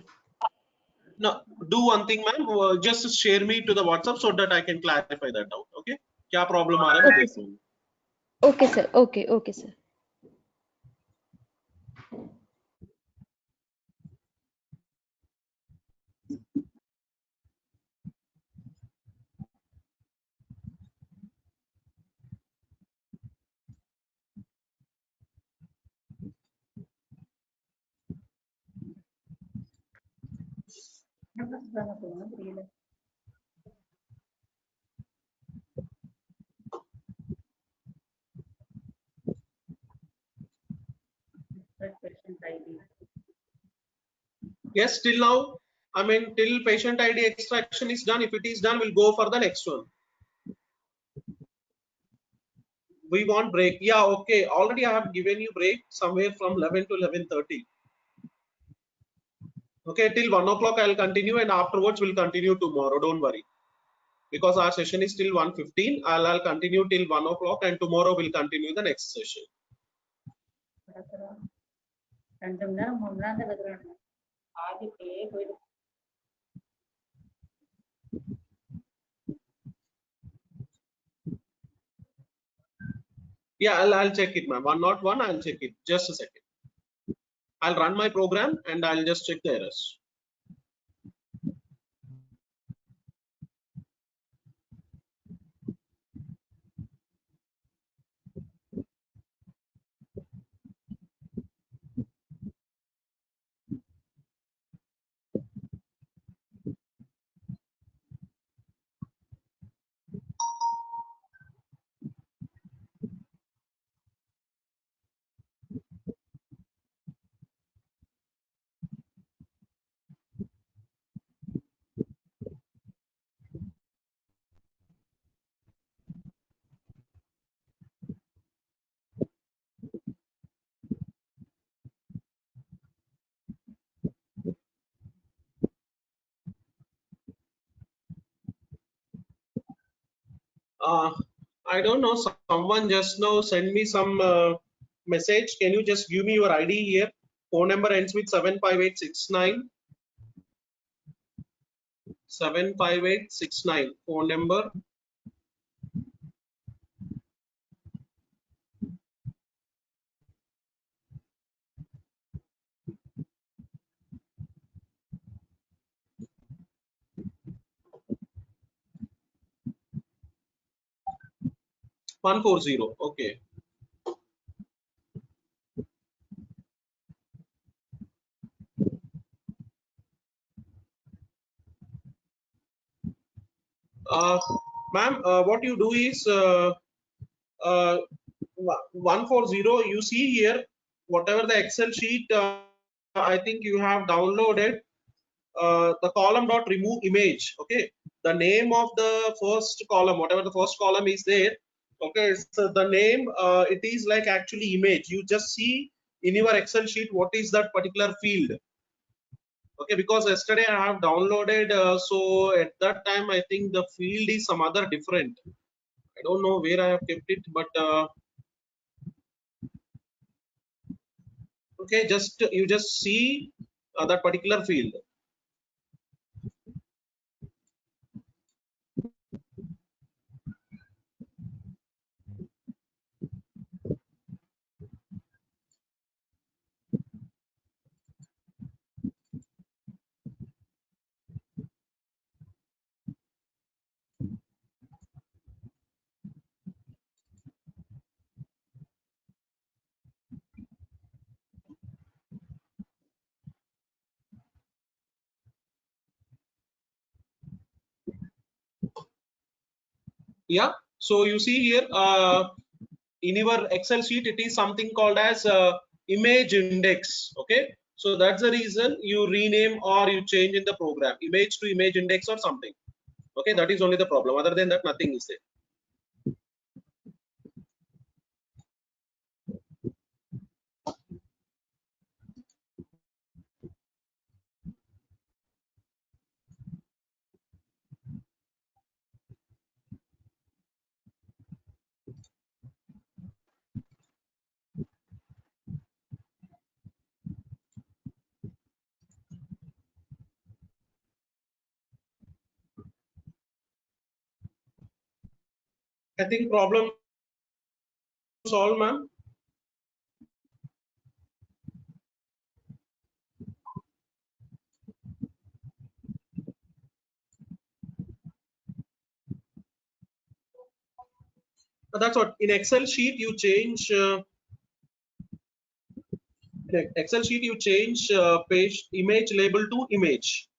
Now do one thing, ma'am. Just share me to the WhatsApp so that I can clarify that out. Okay? क्या problem आ रहा है मैं okay देख sir लूँगा. okay sir Patient ID. Yes, till now, I mean, till patient ID extraction is done. If it is done, we'll go for the next one. We want break. Yeah, okay. Already I have given you break somewhere from 11 to 11:30. Okay, till 1 o'clock I'll continue, and afterwards we'll continue tomorrow. Don't worry. Because our session is till 1:15. I'll continue till 1 o'clock, and tomorrow we'll continue the next session. ரெண்டு மணி நேரம் 3 மணி நேரம் தான் வைக்கிறாங்க ஆகிட்டே போயிடும் Yeah, I'll check it, ma'am. 101, I'll check it. Just a second. I'll run my program and I'll just check the errors. Uh, I don't know. Someone just now send me some message. Can you just give me your ID here? Phone number ends with 75869. 75869. Phone number. One four zero. Okay. Uh, Ma'am, what you do is uh, 140. You see here, whatever the Excel sheet, I think you have downloaded. The column dot remove image. Okay, the name of the first column, whatever the first column is there. Okay, so the name, it is like actually image. You just see in your Excel sheet what is that particular field. Okay, because yesterday I have downloaded, so at that time I think the field is some other different. I don't know where I have kept it, but okay, just you just see that particular field. Yeah, so you see here, in your Excel sheet, it is something called as image index. Okay, so that's the reason you rename or you change in the program image to image index or something. Okay, that is only the problem. Other than that, nothing is there. I think problem solved, ma'am. That's what in Excel sheet you change. In Excel sheet you change page image label to image.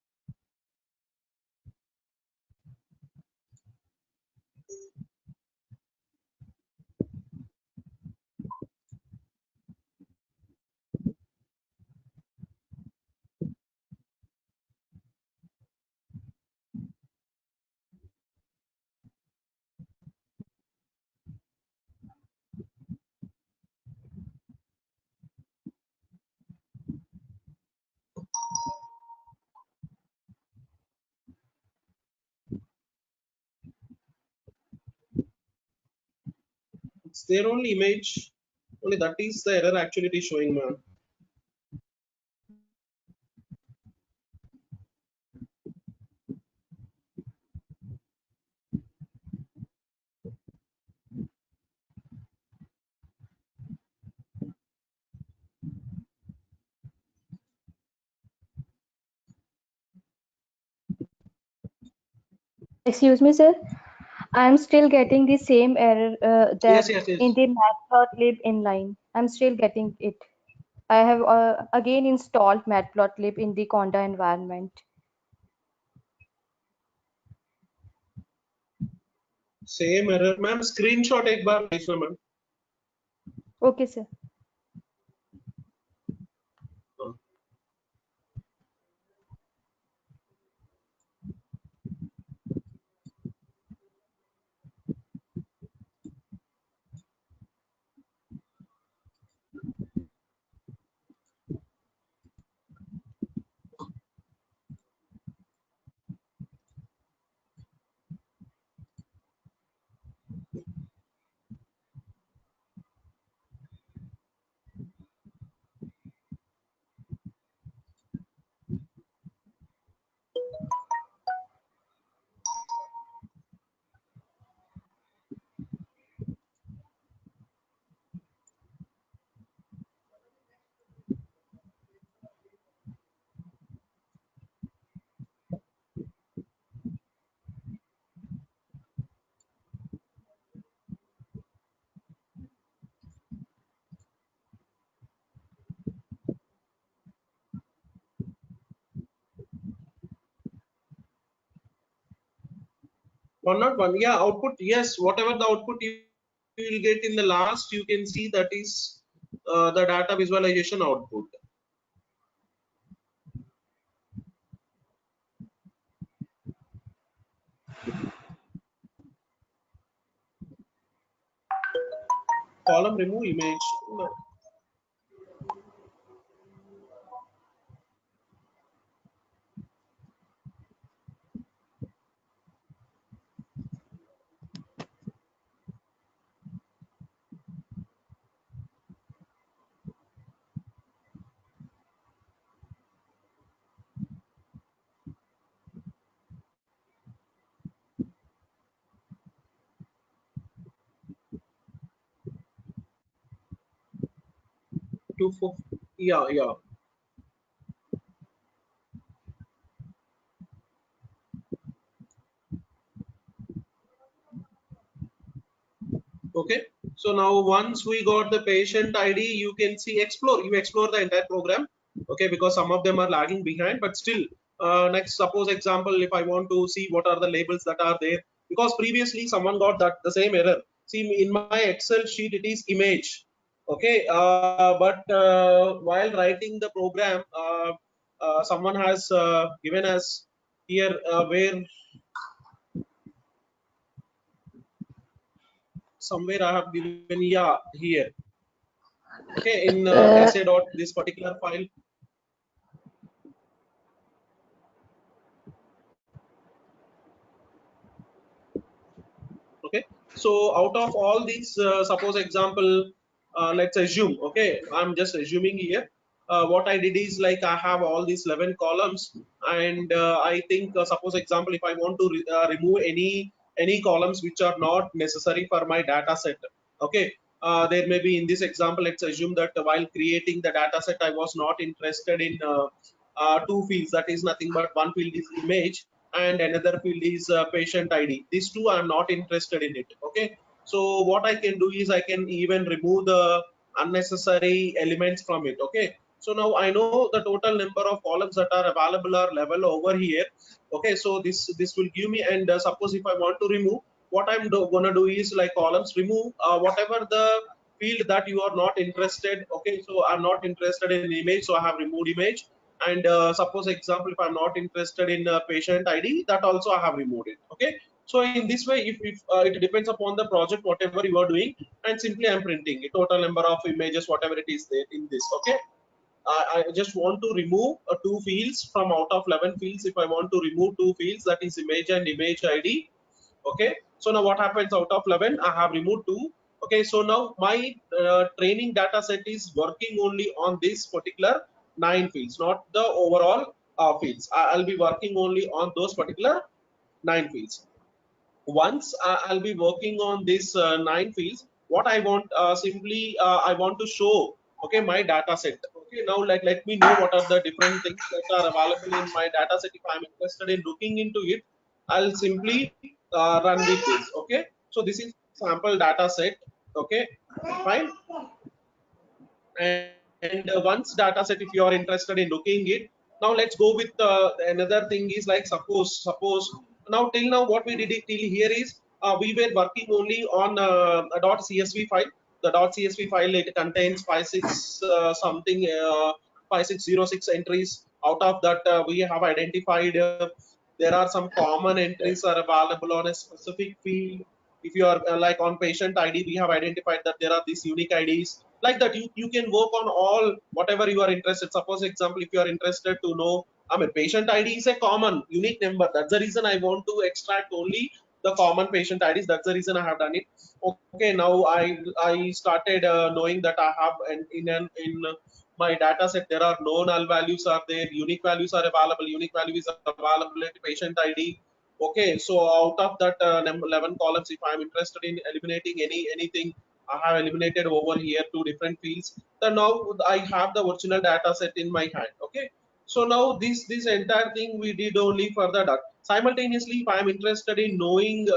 It's their only image. Only that is the error actually it is showing, ma'am. Excuse me, sir. I'm still getting the same error that Yes. in the matplotlib inline. I'm still getting it. I have again installed matplotlib in the Conda environment. Same error, ma'am. Screenshot एक बार भेजना, ma'am. Okay, sir. One not one. Yeah, output. Yes, whatever the output you will get in the last, you can see that is the data visualization output. Column remove image. No. Two four. Yeah. Okay. So now once we got the patient ID, you can see you explore the entire program. Okay, because some of them are lagging behind, but still next suppose example, if I want to see what are the labels that are there, because previously someone got that the same error. See, in my Excel sheet it is image. Okay, but while writing the program, someone has given us here where somewhere I have given, yeah, here. Okay, in essay dot this particular file. Okay, so out of all these, suppose example, let's assume, okay, I'm just assuming here, what I did is like I have all these 11 columns, and I think suppose example, if I want to remove any columns which are not necessary for my data set. Okay, there may be in this example, let's assume that while creating the data set, I was not interested in two fields, that is nothing but one field is image and another field is patient ID. These two I'm not interested in it. Okay, so what I can do is I can even remove the unnecessary elements from it. Okay, so now I know the total number of columns that are available are level over here. Okay, so this will give me, and suppose if I want to remove, what I'm gonna do is like columns remove whatever the field that you are not interested. Okay, so I'm not interested in image, so I have removed image. And suppose example, if I'm not interested in patient ID, that also I have removed it. Okay, so in this way, if it depends upon the project whatever you are doing, and simply I'm printing a total number of images whatever it is there in this. Okay, I just want to remove two fields from out of 11 fields. If I want to remove two fields, that is image and image ID. Okay, so now what happens, out of 11 I have removed two. Okay, so now my training data set is working only on this particular 9 fields, not the overall fields. I'll be working only on those particular 9 fields. Once I'll be working on this 9 fields, what I want, simply I want to show, okay, my data set. Okay, now let me know what are the different things that are available in my data set if I'm interested in looking into it. I'll simply run with this. Okay, so this is sample data set. Okay, fine. And once data set, if you are interested in looking it, now let's go with another thing is like suppose now till now what we did it till here is we were working only on a .csv file. The .csv file, it contains 56 something 5606 entries. Out of that we have identified there are some common entries are available on a specific field. If you are like on patient ID, we have identified that there are these unique IDs. Like that, you can work on all whatever you are interested. Suppose example, if you are interested to know, I mean, patient ID is a common unique number. That's the reason I want to extract only the common patient IDs. That's the reason I have done it. Okay, now I started knowing that I have in my data set there are no null values are there, unique values are available, unique value is available at patient ID. Okay, so out of that 11 columns, if I'm interested in eliminating anything, I have eliminated over here two different fields. Then now I have the original data set in my hand. Okay, so now this entire thing we did only for the data. Simultaneously, if I'm interested in knowing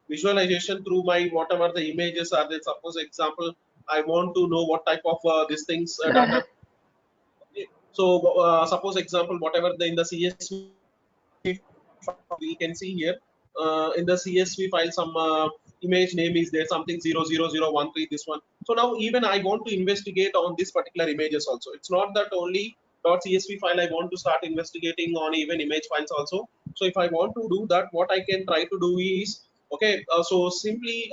visualization through my whatever the images are there, suppose example, I want to know what type of these things data. So suppose example, whatever in the CSV we can see here in the CSV file some image name is there, something 00013, this one. So now even I want to investigate on this particular images also. It's not that only .csv file I want to start investigating on even image files also. So if I want to do that, what I can try to do is, okay, so simply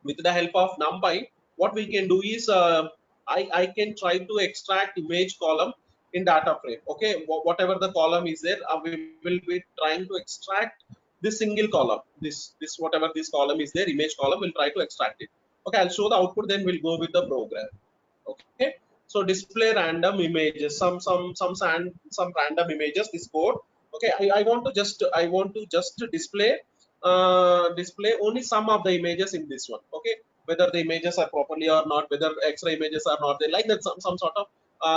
with the help of NumPy, what we can do is I can try to extract image column in data frame. Okay, whatever the column is there, we will be trying to extract this single column. This whatever this column is there, image column, we'll try to extract it. Okay, I'll show the output, then we'll go with the program. Okay, so display random images, some random images. This code. Okay, I want to just display only some of the images in this one. Okay, whether the images are properly or not, whether extra images are not there, like that some sort of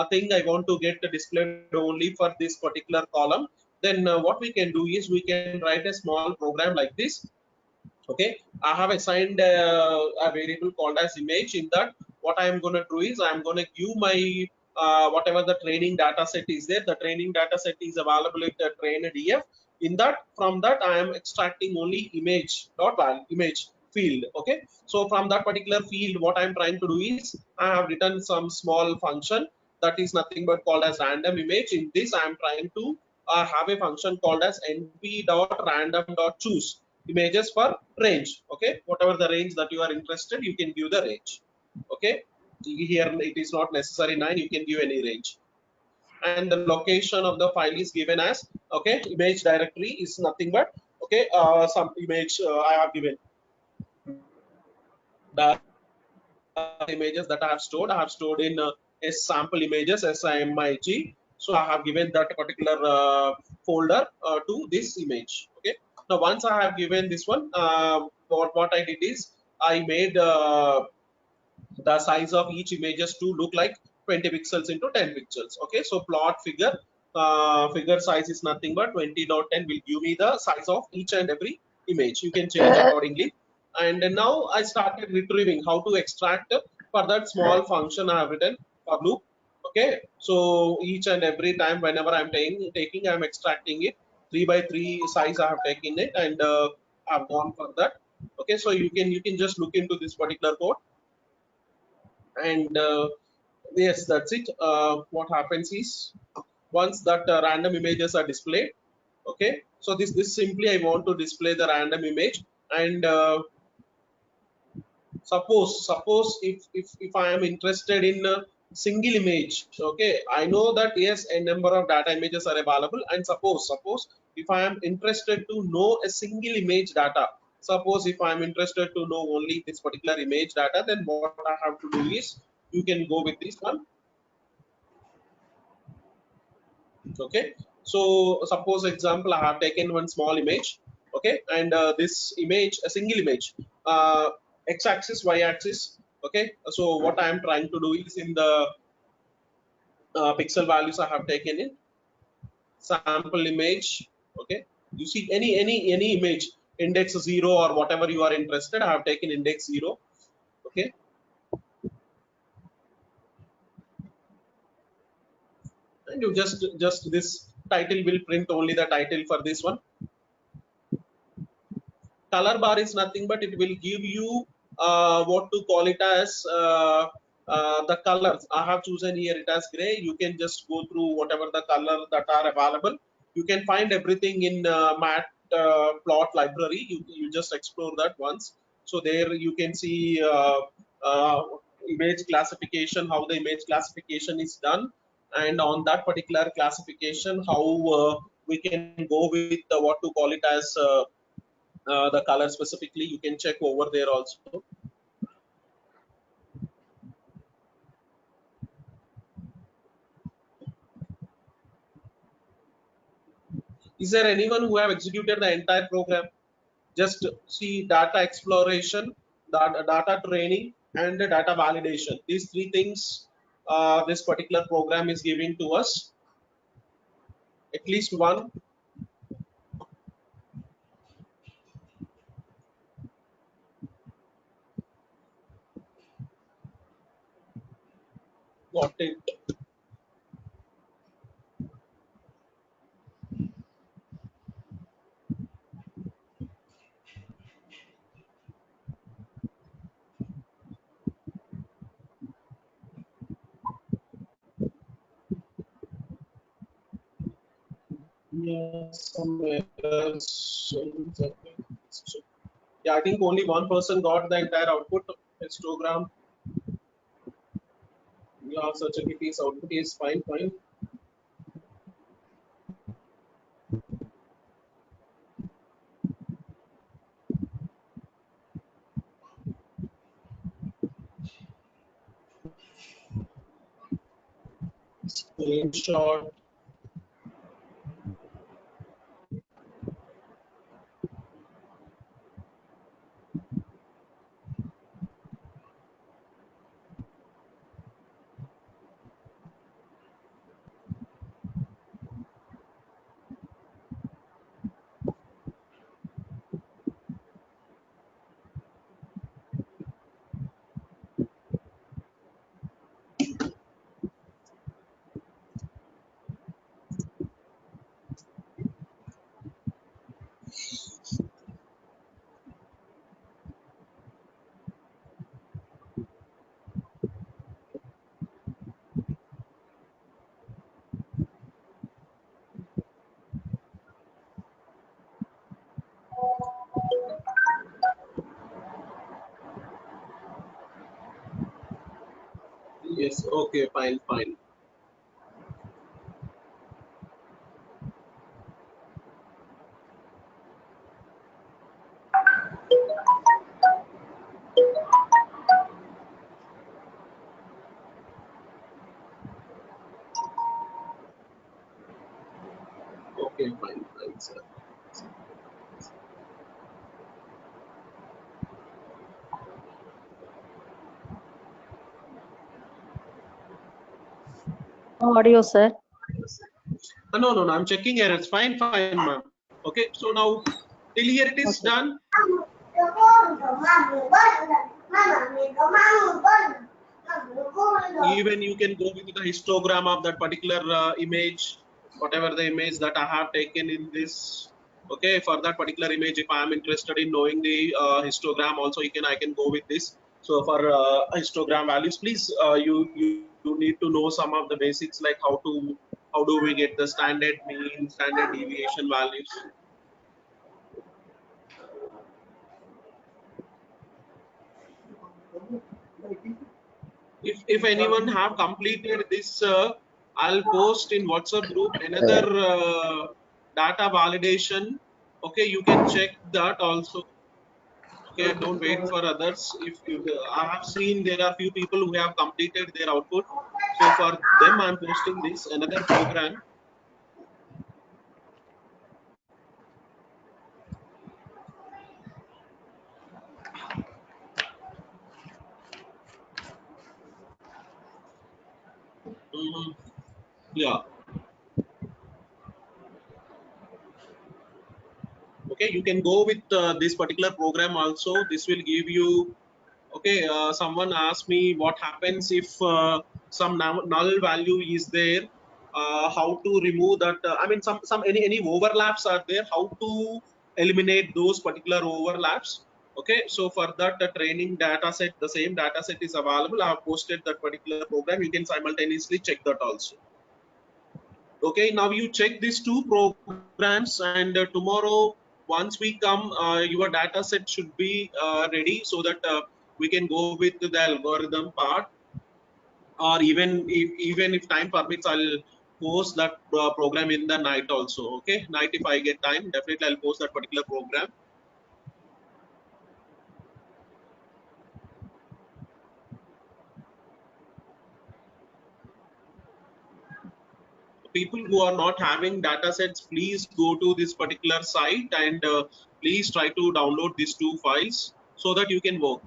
thing I want to get displayed only for this particular column. Then what we can do is we can write a small program like this. Okay, I have assigned a variable called as image. In that, what I am going to do is I am going to give my whatever the training data set is there. The training data set is available at the train df. In that, from that I am extracting only image dot value image field. Okay, so from that particular field, what I am trying to do is I have written some small function that is nothing but called as random image. In this, I am trying to have a function called as np.random.choose images for range. Okay, whatever the range that you are interested, you can give the range. Okay, here it is not necessary 9, you can give any range. And the location of the file is given as, okay, image directory is nothing but, okay, some image I have given the images that I have stored. I have stored in as sample images SIMIG. So I have given that particular folder to this image. Okay. Now once I have given this one, what I did is I made the size of each images to look like 20 pixels into 10 pixels. Okay. So plot figure figure size is nothing but 20.10 will give me the size of each and every image. You can change accordingly. And now I started retrieving how to extract for that small function I have written for loop. Okay, so each and every time whenever I'm taking I'm extracting it 3 by 3 size I have taken it, and I've gone for that. Okay, so you can just look into this particular code, and yes, that's it. What happens is once that random images are displayed, okay, so this simply I want to display the random image. And suppose if I am interested in a single image, okay, I know that yes, a number of data images are available, and suppose if I am interested to know a single image data, suppose if I am interested to know only this particular image data, then what I have to do is you can go with this one. Okay, so suppose example, I have taken one small image. Okay, and this image, a single image, uh, x-axis, y-axis. Okay, so what I am trying to do is in the pixel values I have taken in sample image. Okay, You see any image, index 0 or whatever you are interested. I have taken index 0. Okay. And you just this title will print only the title for this one. Color bar is nothing but it will give you what to call it as the colors. I have chosen here it as gray. You can just go through whatever the color that are available. You can find everything in mat plot library. You just explore that once. So there you can see uh, image classification, how the image classification is done, and on that particular classification how we can go with what to call it as the color specifically. You can check over there also. Is there anyone who have executed the entire program? Just see data exploration, data training, and the data validation. These three things this particular program is giving to us. At least one. Got it. Yeah, some errors. Yeah, I think only one person got the entire output histogram. Yeah, such a case output is fine. Screenshot. Yes, okay, fine. Okay, fine, sir. Audio, sir. No, I'm checking errors. Fine, ma'am. Okay, so now till here it is Okay. done. Even you can go with the histogram of that particular image, whatever the image that I have taken in this. Okay, for that particular image, if I am interested in knowing the histogram, also I can go with this. So for histogram values, please you need to know some of the basics like how do we get the standard mean, standard deviation values. If anyone have completed this, I'll post in WhatsApp group another data validation. Okay, you can check that also. Okay, don't wait for others. If I have seen there are few people who have completed their output, so for them I'm posting this another program. Yeah. Okay, you can go with this particular program also. This will give you, okay, someone asked me what happens if some null value is there, how to remove that. I mean, some any overlaps are there, how to eliminate those particular overlaps. Okay, so for that, the training data set, the same data set is available. I have posted that particular program. You can simultaneously check that also. Okay, now you check these two programs, and tomorrow once we come, your data set should be ready, so that we can go with the algorithm part, or even if time permits, I'll post that program in the night also. Okay, night, if I get time, definitely I'll post that particular program. People who are not having data sets, please go to this particular site, and please try to download these two files so that you can work.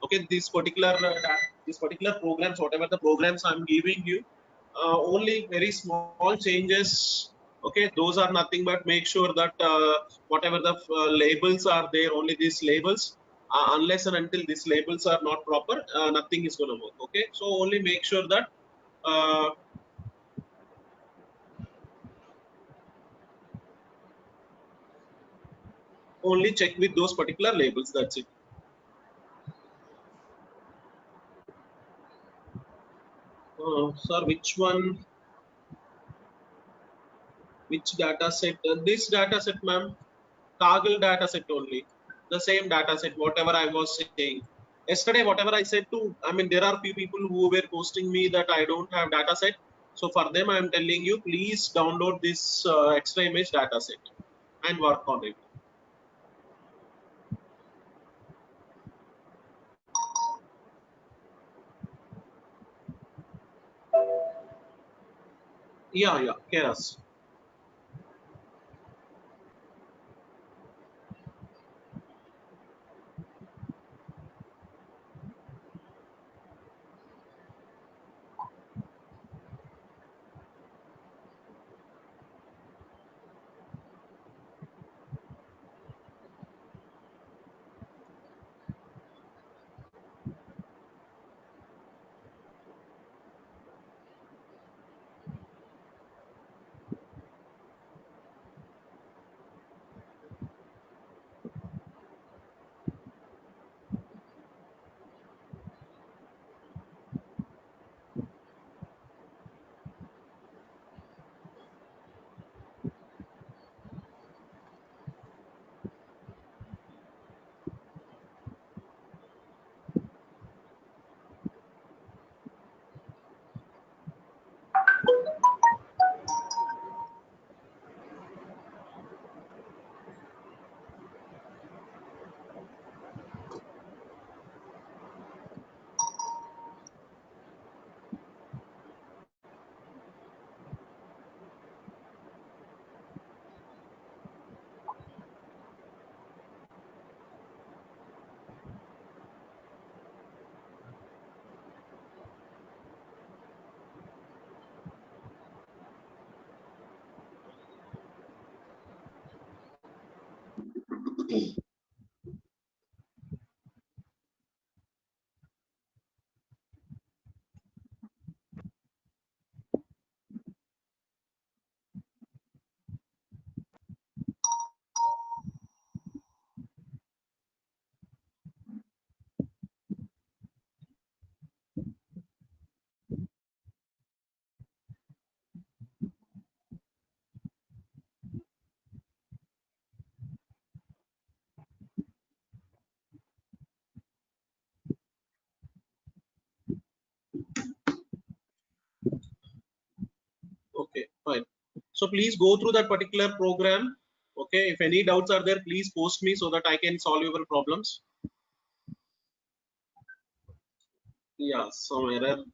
Okay, this particular programs, whatever the programs I'm giving you, only very small changes. Okay, those are nothing but make sure that whatever the labels are there, only these labels, unless and until these labels are not proper, nothing is going to work. Okay, so only make sure that uh, only check with those particular labels, that's it. Sir, which data set? This data set, ma'am, toggle data set only, the same data set whatever I was saying yesterday, whatever I said to, I mean, there are few people who were posting me that I don't have data set. So for them I am telling you, please download this extra image data set and work on it. Yeah, Keras. Okay, fine. So please go through that particular program. Okay, if any doubts are there, please post me so that I can solve your problems. Yeah, some error.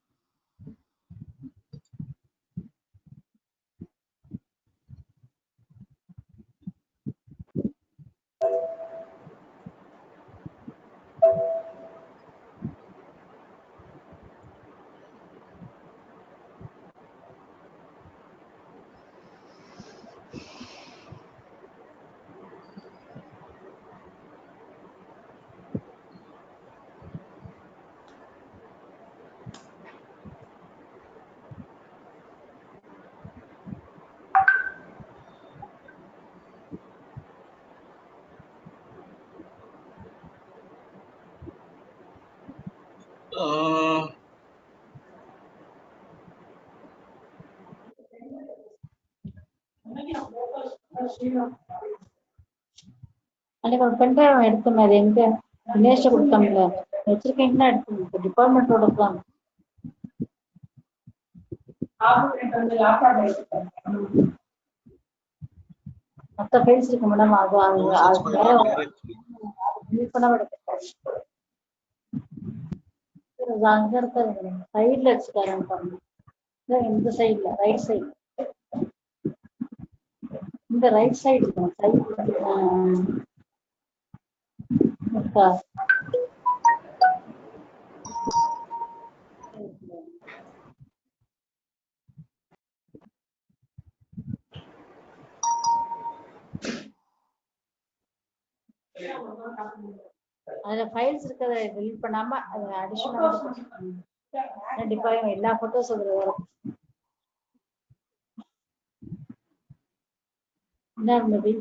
Uh, அன்னைக்கு ஒரு pen drive எடுத்தோமே அது எங்க தினேஷ் கொடுத்தோம்ல வச்சிருக்கீங்கன்னா எடுத்து டிபார்ட்மெண்டோட தான் மற்ற files இருக்கு madam அது no அது such அது file மேல are there actually. யூஸ் பண்ண எடுத்துருக்காரு அங்க இருக்காது மேடம் சைட்ல வச்சுக்காரங்க பாருங்க இந்த சைட்ல ரைட் சைடு இந்த ரைட் சைடு சைடு அதுல ஃபைல்ஸ் இருக்கிறத டெலீட் பண்ணாம அது அடிஷனலா கண்டிப்பா எல்லா போட்டோஸ் அதுல வரும் என்ன இருந்தது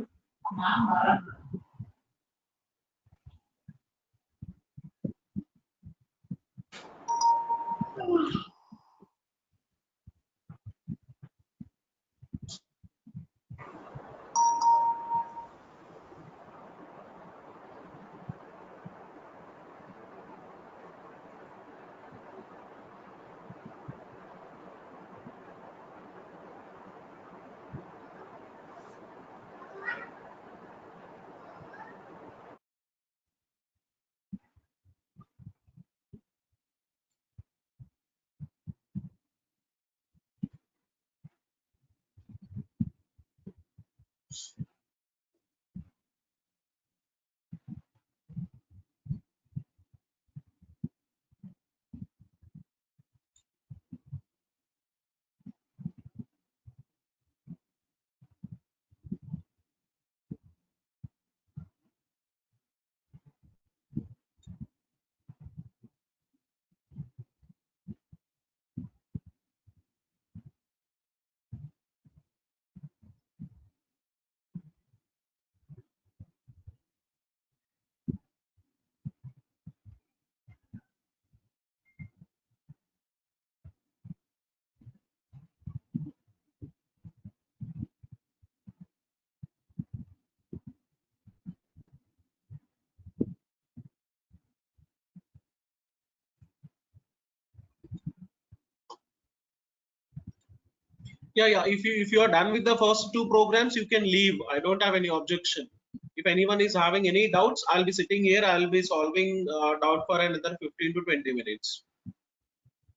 Yeah. If you are done with the first two programs, you can leave. I don't have any objection. If anyone is having any doubts, I'll be sitting here. I'll be solving doubt for another 15 to 20 minutes.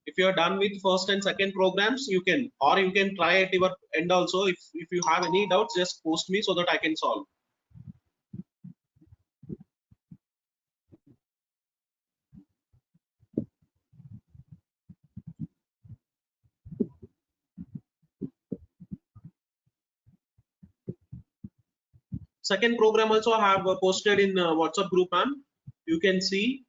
If you are done with first and second programs, you can, or you can try at your end also. If you have any doubts, just post me so that I can solve. Second program also I have posted in WhatsApp group, ma'am. You can see.